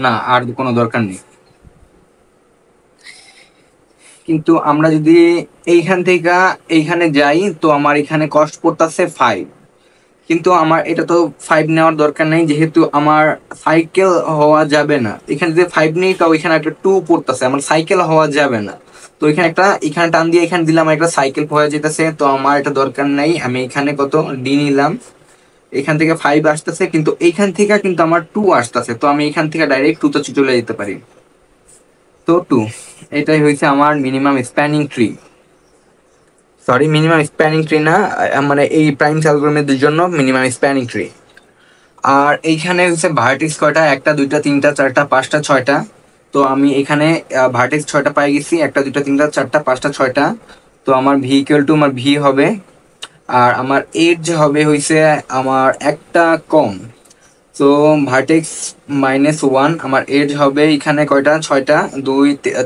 না, আর কোনো দরকার নেই। কিন্তু আমরা যদি এইখান থেকে এইখানে যাই তো আমার এখানে কস্ট পড়তেছে 5, কিন্তু আমার এটা তো 5 নেওয়ার দরকার নেই, যেহেতু আমার সাইকেল হওয়া যাবে না। এখানে যে 5 নেই তাও এখানে একটা 2 পড়তেছে, আমার সাইকেল হওয়া যাবে না। তো এখানে একটা, এখানে টান দিয়ে এখানে দিলাম, একটা সাইকেল হয়ে যেতেছে, তো আমার এটা দরকার নাই। আমি এখানে কত ডি নিলাম। এখান থেকে 5 আসতেছে, কিন্তু এইখান থেকে কিন্তু আমার 2 আসতেছে, তো আমি এখান থেকে ডাইরেক্ট 2 তে চলে যেতে পারি। তো 2, এটাই হয়েছে আমার minimum spanning tree. Sorry, minimum spanning tree না, মানে এই প্রাইম অ্যালগরিদমের জন্য মিনিমাম স্প্যানিং ট্রি। আর এইখানে হচ্ছে ভার্টেক্স কয়টা? 1 2 3 4 5 6টা। তো আমি এখানে ভার্টেক্স 6টা পাই গেছি, 1 2 3 4 5 6টা। তো আমার ভি ইকুয়াল টু আমার ভি হবে। আর আমার এজ হবে হইছে আমার একটা কম। তো ভার্টেক্স -1, আমার এজ হবে এখানে কয়টা? 6টা। 2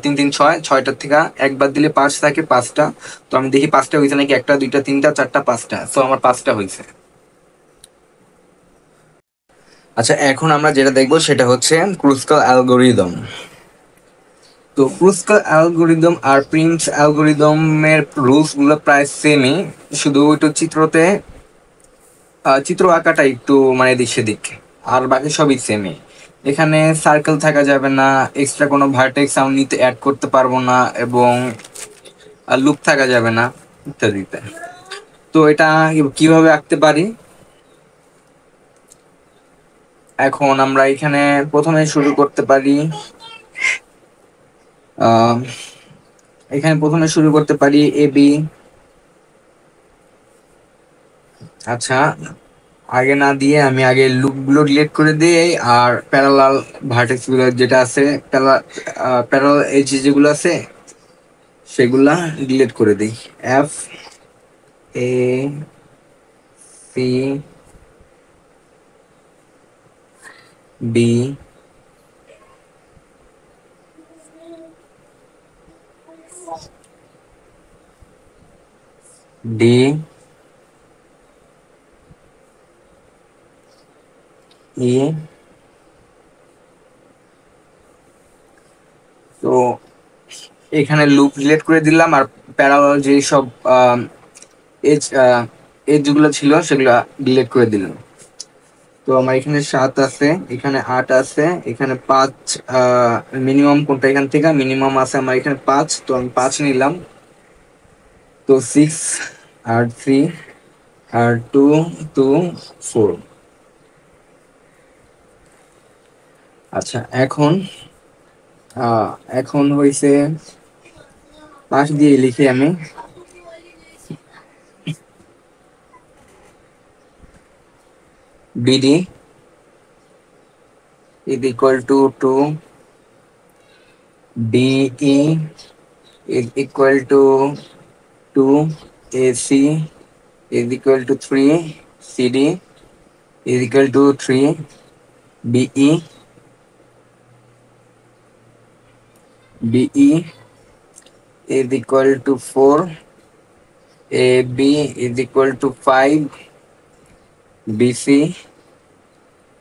3 3 6, 6টার থেকে একবার দিলে 5 থাকে, 5টা। তো আমি দেখি 5টা হয়েছে নাকি, 1 2 3 4 5টা, তো আমার 5টা হয়েছে। আচ্ছা, এখন আমরা যেটা দেখবো সেটা হচ্ছে ক্রুস্কাল অ্যালগোরিদম। তো ক্রুস্কাল অ্যালগোরিদম আর প্রিন্স অ্যালগোরিদমের রুলস গুলো প্রায় সেমই, শুধু একটু চিত্রতে চিত্র আঁকাটা একটু মানে এদিক সেদিক, আর বাকি সবই সেমই। এখানে সার্কেল থাকা যাবে না, এক্সট্রা কোনো ভার্টেক্স আমি নিতে অ্যাড করতে পারবো না, এবং লুপ থাকা যাবে না, ইত্যাদিতে। তো এটা কিভাবে আঁকতে পারি? এখন আমরা এখানে প্রথমে শুরু করতে পারি, আহ এখানে প্রথমে শুরু করতে পারি এ বি। আচ্ছা, আগে না দিয়ে আমি আগে লুপ গুলো ডিলিট করে দিই, আর প্যারালাল ভার্টেক্স গুলো যেটা আছে, প্যারালাল এজ যেগুলো আছে সেগুলা ডিলিট করে দিই। F A C B D E. তো এখানে লুপ ডিলিট করে দিলাম, আর প্যারালাল যে সব এজ এজ গুলো ছিল সেগুলো ডিলিট করে দিলাম। তো আমার এখানে 7 আছে, এখানে 8 আছে, এখানে 5। মিনিমাম কোনটা? এখান থেকে মিনিমাম আছে আমার এখানে 5, তো আমি 5 নিলাম। তো 6 আর 3 আর 2 2 4। আচ্ছা, এখন হইছে পাশ দিয়ে লিখি আমি। BD is equal to 2, DE is equal to 2, AC is equal to 3, CD is equal to 3, BE is equal to 4, AB is equal to 5, BC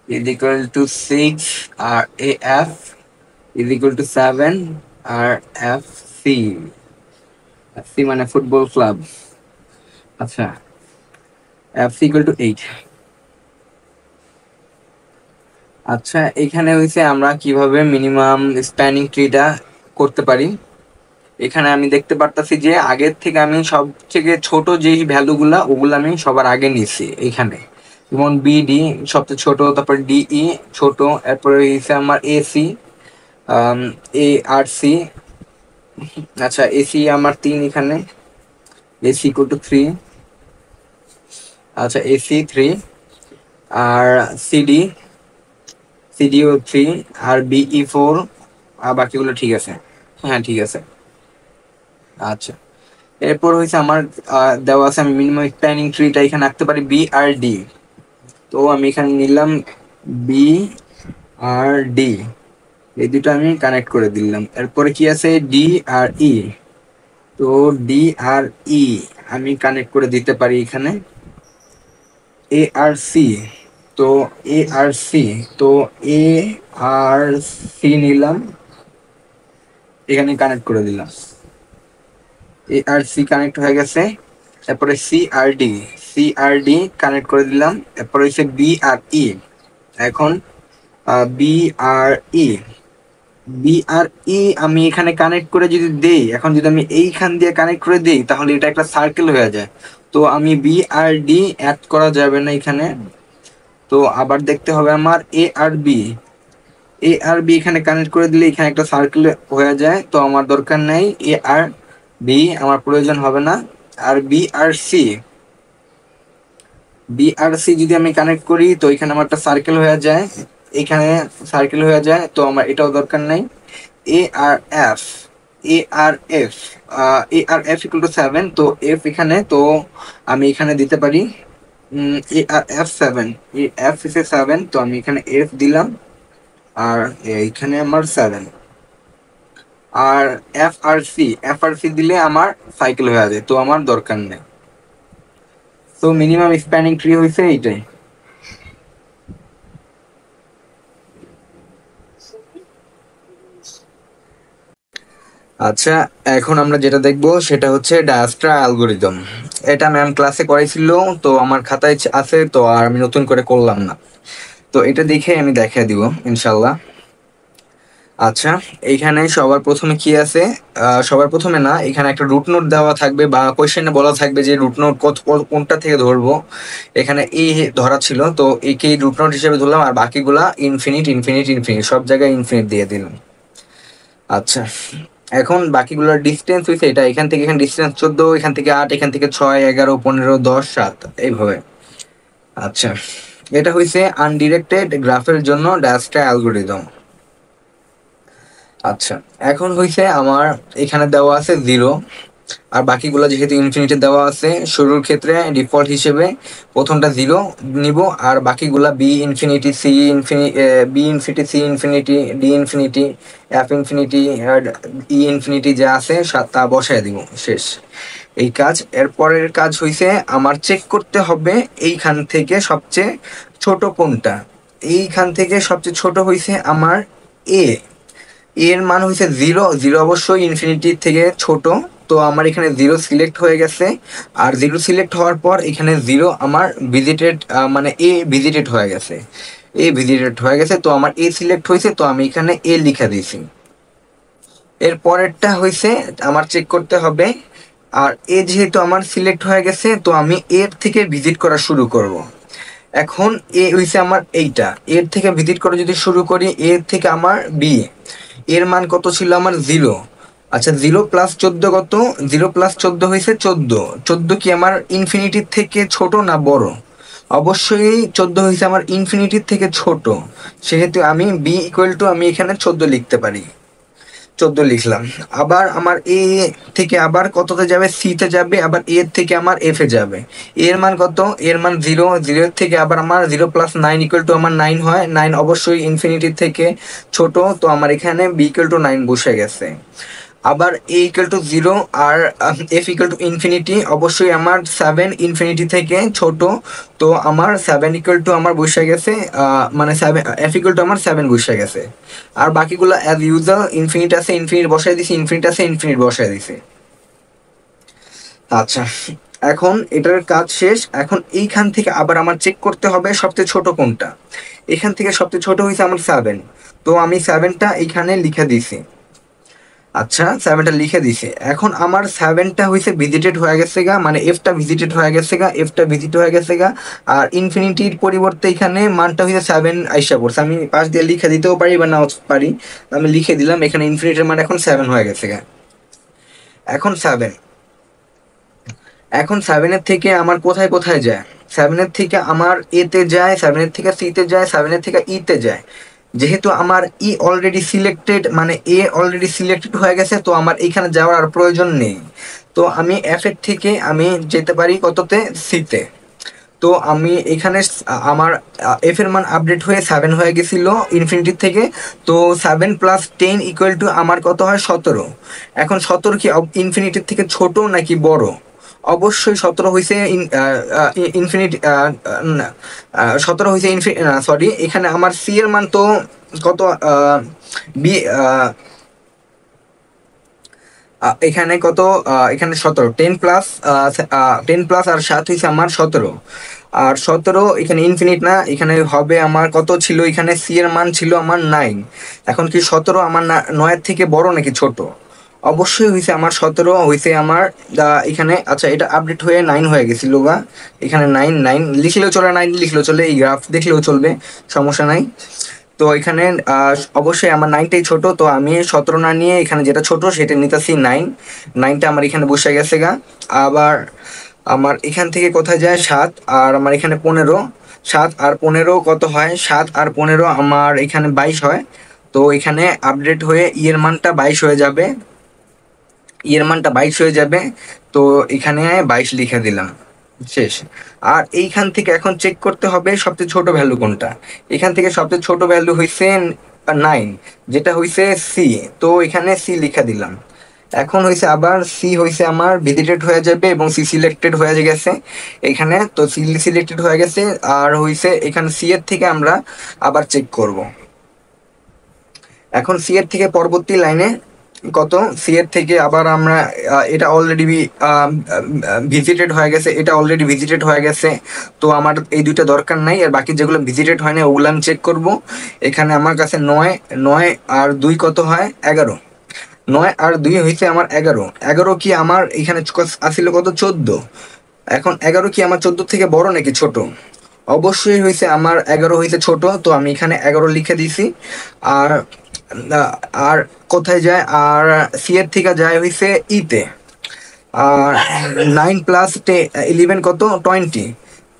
is equal to 6, আর AF is equal to 7, আর FC, FC মানে football club. আচ্ছা, FC equal to 8। আচ্ছা, এখানে হইছে আমরা কিভাবে minimum spanning ট্রিটা করতে পারি। এখানে আমি দেখতে পারতাছি যে আগের থেকে আমি সব থেকে ছোট যেই ভ্যালুগুলা ওগুলো আমি সবার আগে নিছি এখানে। যেমন বিডি সবচেয়ে ছোট, তারপর ডিই ছোট, এরপরে হচ্ছে আমার এসি, এ আর সি। আচ্ছা এসি আমার 3 এখানে, এসি ইকুয়াল টু 3। আচ্ছা এসি 3, আর সিডি, সিডিও 3, আর বিই 4, আর বাকিগুলো ঠিক আছে। হ্যাঁ ঠিক আছে। আচ্ছা এরপর হয়েছে আমার দেওয়া আছে, আমি মিনিমাম স্প্যানিং ট্রিটা এখানে রাখতে পারি বি আর ডি। তো আমি এখানে নিলাম বি আর ডি, এই দুটো আমি কানেক্ট করে দিলাম। এরপরে কি আছে ডি আর ই, তো ডি আর ই আমি কানেক্ট করে দিতে পারি এখানে। এ আর সি, তো এ আর সি, তো এ আর সি নিলাম, এখানে কানেক্ট করে দিলাম। এ আর সি কানেক্ট হয়ে গেছে। তারপরে সি আর ডি, সি আর ডি কানেক্ট করে দিলাম। এরপরে হচ্ছে বি আর ই। এখন বি আর ই, বি আর ই আমি এখানে কানেক্ট করে যদি দেই, এখন যদি আমি এইখান দিয়ে কানেক্ট করে দেই তাহলে এটা একটা সার্কেল হয়ে যায়। তো আমি বি আর ডি অ্যাড করা যাবে না এখানে, তো আবার দেখতে হবে আমার এ আর বি। এ আর বি এখানে কানেক্ট করে দিলে এখানে একটা সার্কেল হয়ে যায়, তো আমার দরকার নেই এ আর বি, আমার প্রয়োজন হবে না। আর বি আর সি, বি আর সি যদি আমি কানেক্ট করি তো এখানে আমার একটা সার্কেল হয়ে যায়, এখানে সার্কেল হয়ে যায়, তো আমার এটাও দরকার নাই। এ আর এফ, এ আর এফ, এ আর এফ ইকুয়াল টু 7, তো এফ এখানে, তো আমি এখানে দিতে পারি এ আর এফ 7, এফ ইসে 7, তো আমি এখানে এফ দিলাম, আর এইখানে আমার 7। আর F R C, F R C দিলে আমার সাইকেল হয়ে যায়, তো আমার দরকার নেই। তো মিনিমাম স্প্যানিং ট্রি হয়েছে এইটাই। আচ্ছা এখন আমরা যেটা দেখবো সেটা হচ্ছে ডায়াস্ট্রা অ্যালগোরিদম। এটা ম্যাম ক্লাসে করাইছিল, তো আমার খাতায় আছে, তো আর আমি নতুন করে করলাম না। তো এটা দেখে আমি দেখাই দিব ইনশাল্লাহ। আচ্ছা এইখানে সবার প্রথমে কি আছে, সবার প্রথমে না, এখানে একটা রুট নোট দেওয়া থাকবে বা কোয়েশ্চেনে বলা থাকবে যে রুট নোট কোনটা থেকে ধরবো। এখানে এই ধরা ছিল, তো একে রুট নোট হিসেবে ধরলাম, আর বাকিগুলা ইনফিনিট ইনফিনিট ইনফিনিট, সব জায়গায় ইনফিনিট দিয়ে দিলাম। আচ্ছা এখন বাকিগুলোর ডিস্টেন্স হয়েছে এটা, এখান থেকে এখানে ডিস্টেন্স 14, এখান থেকে 8, এখান থেকে 6, 11, 15, 10, 7 এইভাবে। আচ্ছা এটা হয়েছে আনডিরেক্টেড গ্রাফের জন্য ডায়াস্ট্রা অ্যালগোরিদম। আচ্ছা এখন হয়েছে আমার এখানে দেওয়া আছে 0, আর বাকিগুলো যেহেতু ইনফিনিটি দেওয়া আছে, শুরুর ক্ষেত্রে ডিফল্ট হিসেবে প্রথমটা 0 নিব, আর বাকিগুলা B infinity, C infinity, B infinity, C infinity, D infinity, F infinity, আর ই ইনফিনিটি যা আছে তা বসায় দিব, শেষ এই কাজ। এরপরের কাজ হইছে আমার চেক করতে হবে এইখান থেকে সবচেয়ে ছোট কোনটা। এইখান থেকে সবচেয়ে ছোট হইছে আমার এ, এর মান হয়েছে 0, 0 অবশ্যই ইনফিনিটির থেকে ছোট, তো আমার এখানে 0 সিলেক্ট হয়ে গেছে। আর 0 সিলেক্ট হওয়ার পর এখানে 0 আমার ভিজিটেড, মানে এ ভিজিটেড হয়ে গেছে, এ ভিজিটেড হয়ে গেছে, তো আমার এ সিলেক্ট হয়েছে, তো আমি এখানে এ লিখে দিয়েছি। এর পরেরটা হয়েছে আমার চেক করতে হবে, আর এ যেহেতু আমার সিলেক্ট হয়ে গেছে, তো আমি এর থেকে ভিজিট করা শুরু করব। এখন এ হইছে আমার এইটা, এর থেকে ভিজিট করে যদি শুরু করি, এর থেকে আমার বি, এর মান কত ছিল আমার 0। আচ্ছা 0 প্লাস 14 কত, 0 প্লাস 14 হয়েছে 14, 14 কি আমার ইনফিনিটির থেকে ছোট না বড়? অবশ্যই 14 হয়েছে আমার ইনফিনিটির থেকে ছোট, সেহেতু আমি বি ইকুয়াল টু আমি এখানে 14 লিখতে পারি, 14 লিখলাম। আবার আমার এ থেকে আবার কততে যাবে, সি তে যাবে, আবার এ থেকে আমার এফ এ যাবে। এর মান কত, এর মান 0, 0 থেকে আবার আমার 0 প্লাস 9 ইকুয়াল টু আমার 9 হয়, 9 অবশ্যই ইনফিনিটির থেকে ছোট, তো আমার এখানে বি ইকুয়াল টু 9 বসে গেছে। আবার এ ইকুয়াল টু 0, আর এফ ইকুয়াল টু ইনফিনিটি, অবশ্যই আমার 7 ইনফিনিটি থেকে ছোট, তো আমার 7 ইকুয়াল টু আমার বসে গেছে, মানে 7, এফ ইকুয়াল টু আমার 7 বসে গেছে। আর বাকিগুলো অ্যাজ ইউজুয়াল ইনফিনিট আছে ইনফিনিট বসাই দিছি, ইনফিনিট আছে ইনফিনিট বসাই দিছি। আচ্ছা এখন এটার কাজ শেষ। এখন এইখান থেকে আবার আমার চেক করতে হবে সবচেয়ে ছোট কোনটা। এখান থেকে সবচেয়ে ছোট হয়েছে আমার 7, তো আমি 7টা এইখানে লিখে দিছি। আচ্ছা 7টা লিখে দিছে। এখন আমার 7টা হইছে ভিজিটেড হয়ে গেছে গা, মানে এফটা ভিজিটেড হয়ে গেছে গা, এফটা ভিজিট হয়ে গেছে গা। আর ইনফিনিটির পরিবর্তে এখানে মানটা হইছে 7 আইসা পড়ছে। আমি পাশ দিয়ে লিখে দিতেও পারি বা নাও পারি, আমি লিখে দিলাম এখানে ইনফিনিটির মান এখন 7 হয়ে গেছে গা। এখন 7, এখন 7-এর থেকে আমার কোথায় কোথায় যায়? 7-এর থেকে আমার এতে যায়, 7-এর থেকে সিতে যায়, 7-এর থেকে ইতে যায়। যেহেতু আমার ই অলরেডি সিলেক্টেড, মানে এ অলরেডি সিলেক্টেড হয়ে গেছে, তো আমার এখানে যাওয়ার আর প্রয়োজন নেই। তো আমি এফ এর থেকে আমি যেতে পারি কততে? সিতে। তো আমি এখানে আমার এফ এর মান আপডেট হয়ে 7 হয়ে গেছিল ইনফিনিটির থেকে। তো 7 + 10 = আমার কত হয়? 17। এখন 17 কি ইনফিনিটির থেকে ছোট নাকি বড়? অবশ্যই 17 হয়েছে ইনফিনিটি, 17 হয়েছে সরি, এখানে আমার সি এর মান তো কত? বি এখানে কত? এখানে 17, 10 প্লাস আর 7 হয়েছে আমার 17। আর 17 এখানে ইনফিনিট না, এখানে হবে আমার কত ছিল? এখানে সি এর মান ছিল আমার 9। এখন কি 17 আমার 9-এর থেকে বড় নাকি ছোট? অবশ্যই হয়েছে আমার 17 হয়েছে আমার এখানে। আচ্ছা এটা আপডেট হয়ে 9 হয়ে গেছিল বা এখানে 9 9 লিখলেও চলে, 9 লিখলেও চলে, এই গ্রাফ দেখলেও চলবে, সমস্যা নাই। তো এখানে অবশ্যই আমার 9টাই ছোট, তো আমি 17 না নিয়ে এখানে যেটা ছোট সেটা নিতেছি 9। 9টা আমার এখানে বসে গেছে গা। আবার আমার এখান থেকে কোথায় যায়? 7। আর আমার এখানে 15। 7 আর 15 কত হয়? 7 আর 15 আমার এখানে 22 হয়। তো এখানে আপডেট হয়ে ইয়ের মানটা 22 হয়ে যাবে, ইয়ের মানটা 22 হয়ে যাবে। তো এখানে 22 লিখে দিলাম, শেষ। আর এইখান থেকে এখন চেক করতে হবে সবচেয়ে ছোট ভ্যালু কোনটা। এখান থেকে সবচেয়ে ছোট ভ্যালু হইছে 9, যেটা হইছে সি। তো এখানে সি লিখে দিলাম। এখন হইছে আবার সি হইছে আমার ভিজিটেড হয়ে যাবে এবং সি সিলেক্টেড হয়ে গেছে এখানে। তো সি সিলেক্টেড হয়ে গেছে। আর হইছে এখানে সি এর থেকে আমরা আবার চেক করব। এখন সি এর থেকে পরবর্তী লাইনে কত? সি এর থেকে আবার আমরা এটা অলরেডি ভিজিটেড হয়ে গেছে, এটা অলরেডি ভিজিটেড হয়ে গেছে। তো আমার এই দুইটা দরকার নাই, আর বাকি যেগুলো ভিজিটেড হয় না ওগুলো আমি চেক করব। এখানে আমার কাছে 9, 9 আর 2 কত হয়? 11। 9 আর 2 হইছে আমার 11। 11 কি আমার এখানে আসিল কত? 14। এখন 11 কি আমার 14 থেকে বড় নাকি ছোট? অবশ্যই হয়েছে আমার 11 হইছে ছোট, তো আমি এখানে 11 লিখে দিছি। আর আর কোথায় যায়? আর সি এর থেকে যায় হইছে ইতে। আর 9 + 11 কত? 20।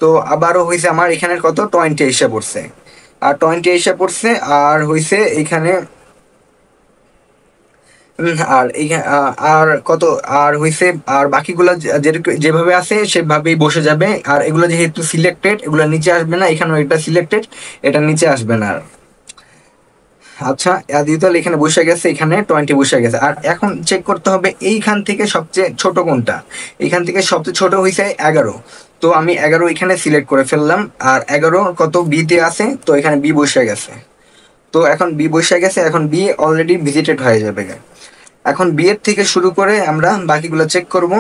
তো আবারও হইছে আমার এখানে কত? 20 এসে পড়ছে। আর 20 এসে পড়ছে। আর হইছে এখানে আর আর কত? আর হইছে আর বাকিগুলো যেভাবে আছে সেভাবেই বসে যাবে। আর এগুলো যেহেতু সিলেক্টেড, এগুলো নিচে আসবে না। এখানে এটা সিলেক্টেড, এটা নিচে আসবে না। আর আচ্ছা দ্বিতীয় এখানে বসে গেছে, এখানে 20 বসে গেছে। আর এখন চেক করতে হবে এইখান থেকে সবচেয়ে ছোট কোনটা। এখান থেকে সবচেয়ে ছোট হয়েছে 11। তো আমি 11 এখানে সিলেক্ট করে ফেললাম। আর 11 কত? বিতে আছে, তো এখানে বি বসে গেছে। তো এখন বি বসে গেছে, এখন বি অলরেডি ভিজিটেড হয়ে যাবে। এখন বি এর থেকে শুরু করে আমরা বাকিগুলো চেক করব।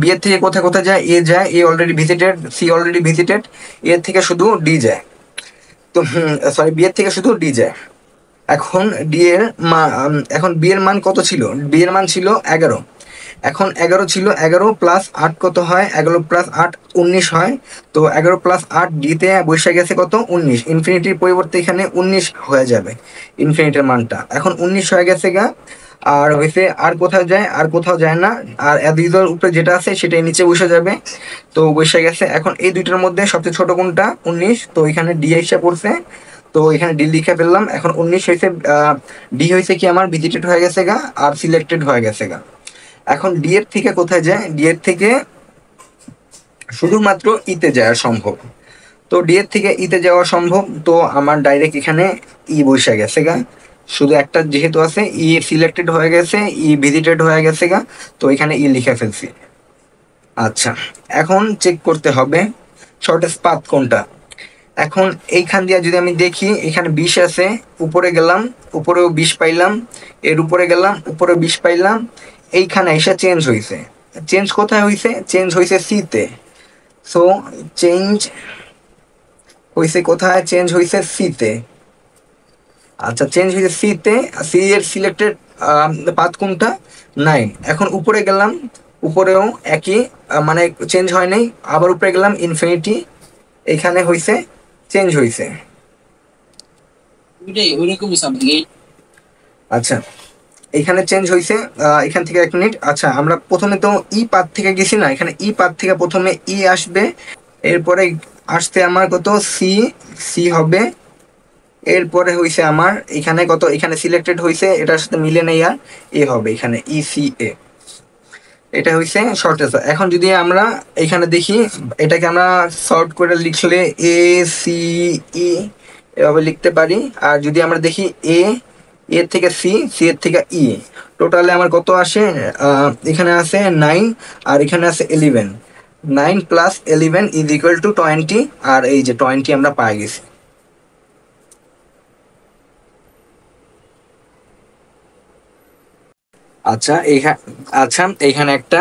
বি এর থেকে কোথায় কোথায় যায়? এ যায়, A already visited, C already visited, এর থেকে শুধু ডি যায়। তো সরি, বি এর থেকে শুধু ডি যায়। এখন ডি এর এখন বি এর মান কত ছিল? বি এর মান ছিল 11। এখন 11 ছিল, 11 + 8 কত হয়? 11 + 8 19 হয়। তো 11 + 8 ডিতে বসে গেছে কত? 19। ইনফিনিটির পরিবর্তে এখানে 19 হয়ে যাবে ইনফিনিটির মানটা। এখন 19 হয়ে গেছে গা। আর হয়েছে আর কোথাও যায়? আর কোথাও যায় না। আর এর উপরে যেটা আছে সেটাই নিচে বসে যাবে। তো বসে গেছে। এখন এই দুইটার মধ্যে সবচেয়ে ছোট কোনটা? 19। তো এখানে ডি এসে পড়ছে। তো এখানে ডি লিখে ফেললাম। এখন 19 হয়েছে, ডি হয়েছে কি আমার ভিজিটেড হয়ে গেছে গা, আর সিলেক্টেড হয়ে গেছে গা। এখন ডি এর থেকে কোথায় যায়? ডি এর থেকে শুধুমাত্র ইতে যাওয়া সম্ভব। তো ডি এর থেকে ইতে যাওয়া সম্ভব, তো আমার ডাইরেক্ট এখানে ই বসে গেছে গা। শুধু একটা যেহেতু আছে, ই সিলেক্টেড হয়ে গেছে, ই ভিজিটেড হয়ে গেছে গা। তো এখানে ই লিখে ফেলছি। আচ্ছা এখন চেক করতে হবে শর্টেস্ট পাথ কোনটা। এখন এইখান দিয়ে যদি আমি দেখি, এখানে 20 আছে, উপরে গেলাম, উপরেও 20 পাইলাম, এর উপরে গেলাম, উপরে 20 পাইলাম। এইখানে এসে চেঞ্জ হয়েছে। চেঞ্জ কোথায় হয়েছে? চেঞ্জ হয়েছে সিতে। সো চেঞ্জ হয়েছে কোথায়? চেঞ্জ হয়েছে সিতে। আচ্ছা চেঞ্জ হয়েছে সিতে। সি এর সিলেক্টেড পাথ কোনটা? 9। এখন উপরে গেলাম, উপরেও একই, মানে চেঞ্জ হয় নাই। আবার উপরে গেলাম ইনফিনিটি, এখানে হইছে চেঞ্জ হইছে। আচ্ছা, এখানে চেঞ্জ হয়েছে। এখান থেকে 1 মিনিট। আচ্ছা, আমরা প্রথমে তো ই পাথ থেকে গেছি না, এখানে ই পাথ থেকে প্রথমে ই আসবে, এরপরে আসতে আমার কত সি, সি হবে। এরপরে হইছে আমার এখানে কত, এখানে সিলেক্টেড হইছে, এটার সাথে মিলে নেই আর এ হবে, এখানে ই সি এ, এটা হইছে শর্টেজ। এখন যদি আমরা এখানে দেখি, এটাকে আমরা শর্ট করে লিখলে এ সি ই এভাবে লিখতে পারি। আর যদি আমরা দেখি এ, এর থেকে সি, সি এর থেকে ই, টোটালে আমার কত আসে? এখানে আছে 9 আর এখানে আছে 11। 9 প্লাস 11 ইজ ইকুয়াল টু 20, আর এই যে 20 আমরা পাই গেছি। আচ্ছা এইখানে একটা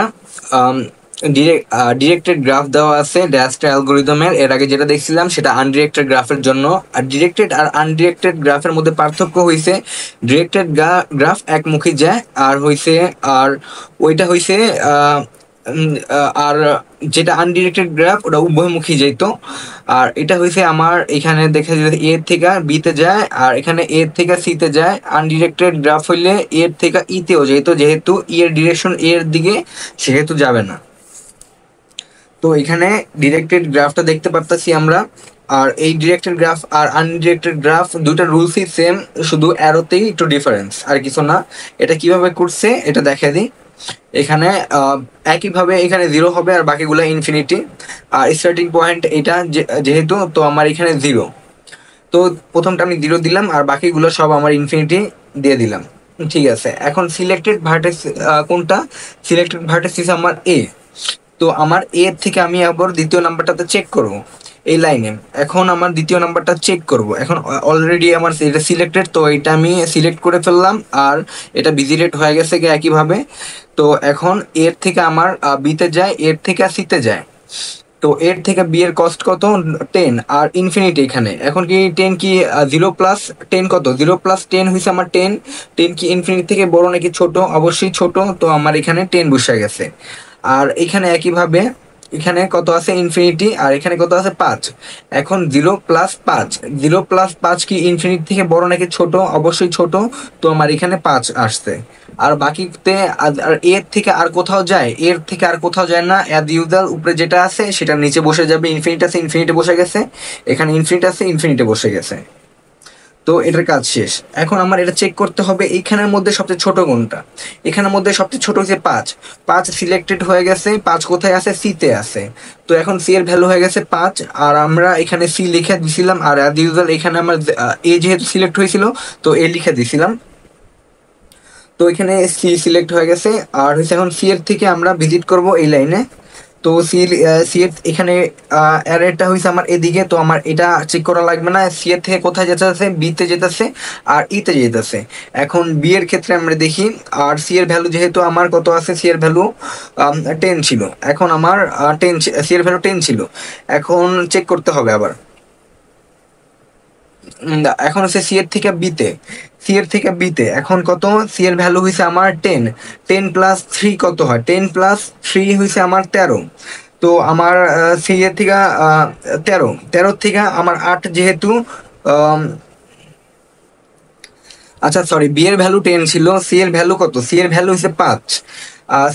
ডিরেক্টেড গ্রাফ দেওয়া আছে ড্যাস্ট অ্যালগোরিদমের। এর আগে যেটা দেখছিলাম সেটা আনডিরেক্টেড গ্রাফের জন্য। আর ডিরেক্টেড আর আনডিরেক্টেড গ্রাফের মধ্যে পার্থক্য হইছে ডিরেক্টেড গ্রাফ একমুখী যায়, আর হইছে আর ওইটা হইছে আর যেটা আনডিরেক্টেড গ্রাফ ওটা উভয়মুখী যাইতো। আর এটা হইছে আমার এখানে দেখা যায় এ থেকে বিতে যায়, আর এখানে এ থেকে সিতে যায়। আনডিরেক্টেড গ্রাফ হইলে এর থেকে ইতেও যেহেতু যেহেতু ই এর ডিরেকশন এর দিকে, সেহেতু যাবে না। তো এখানে ডিরেক্টেড গ্রাফটা দেখতে পারতাছি আমরা। আর এই ডিরেক্টেড গ্রাফ আর আনডিরেক্টেড গ্রাফ দুটো রুলসই সেম, শুধু অ্যারোতেই একটু ডিফারেন্স, আর কিছু না। এটা কিভাবে করছে এটা দেখা দিই। এখানে একইভাবে এখানে 0 হবে আর বাকিগুলো ইনফিনিটি। আর স্টার্টিং পয়েন্ট এটা যেহেতু, তো আমার এখানে 0। তো প্রথমটা আমি 0 দিলাম আর বাকিগুলো সব আমার ইনফিনিটি দিয়ে দিলাম। ঠিক আছে, এখন সিলেক্টেড ভার্টেক্স কোনটা? সিলেক্টেড ভার্টেক্স আমার এ। তো আমার এ থেকে আমি আবার দ্বিতীয় নাম্বারটাতে চেক করব এই লাইনে। এখন আমার দ্বিতীয় নাম্বারটা চেক করব। এখন অলরেডি আমার এটা সিলেক্টেড, তো এটা আমি সিলেক্ট করে ফেললাম, আর এটা ভিজিটেড হয়ে গেছে একইভাবে। তো এখন এর থেকে আমার বিতে যায়, এর থেকে সিতে যায়। তো এর থেকে বি এর কস্ট কত? 10 আর ইনফিনিটি এখানে। এখন কি 10 কি 0 প্লাস 10 কত? 0 প্লাস 10 হয়েছে আমার 10। 10 কি ইনফিনিটি থেকে বড় নাকি ছোট? অবশ্যই ছোট, তো আমার এখানে 10 বসে গেছে। আর এখানে একইভাবে এখানে কত আছে? ইনফিনিটি। আর এখানে কত আছে? 5। এখন 0 প্লাস 5, 0 প্লাস 5 কি ইনফিনিটি থেকে বড় নাকি ছোট? অবশ্যই ছোট, তো আমার এখানে 5 আসছে। আর বাকিতে আর এর থেকে আর কোথাও যায়? এর থেকে আর কোথাও যায় না। অ্যাজ ইউজুয়াল উপরে যেটা আছে সেটা নিচে বসে যাবে। ইনফিনিটি আছে, ইনফিনিটি বসে গেছে। এখানে ইনফিনিটি আছে, ইনফিনিটি বসে গেছে। তো এটার কাজ শেষ। এখন আমার এটা চেক করতে হবে এইখানের মধ্যে সবচেয়ে ছোট কোনটা। এখানের মধ্যে সবচেয়ে ছোট হচ্ছে 5। 5 সিলেক্টেড হয়ে গেছে। 5 কোথায় আছে? সিতে আছে। তো এখন সি এর ভ্যালু হয়ে গেছে 5, আর আমরা এখানে সি লিখে দিছিলাম। আর অ্যাজ ইউজুয়াল এখানে আমার এ যেহেতু সিলেক্ট হয়েছিল, তো এ লিখে দিছিলাম। তো এখানে সি সিলেক্ট হয়ে গেছে। আর হচ্ছে এখন সি এর থেকে আমরা ভিজিট করব এই লাইনে। তো সি, সি এর এখানে অ্যারেটা হয়েছে আমার এদিকে, তো আমার এটা চেক করা লাগবে না। সি এর থেকে কোথায় যেতেছে? বিতে যেতেছে আর ইতে যেতেছে। এখন বি এর ক্ষেত্রে আমরা দেখি। আর সি এর ভ্যালু যেহেতু আমার কত আছে? সি এর ভ্যালু 10 ছিল। এখন আমার 10, সি এর ভ্যালু 10 ছিল। এখন চেক করতে হবে আবার। এখন হচ্ছে সি এর থেকে বিতে, সি এর থেকে বিতে এখন কত? সি এর ভ্যালু হয়েছে আমার 10। 10 প্লাস 3 কত হয়? 10 প্লাস 3 হয়েছে আমার 13। তো আমার সি এর থেকে 13, 13 থেকে আমার 8 যেহেতু, আচ্ছা সরি, বি এর ভ্যালু 10 ছিল, সি এর ভ্যালু কত? সি এর ভ্যালু হচ্ছে 5।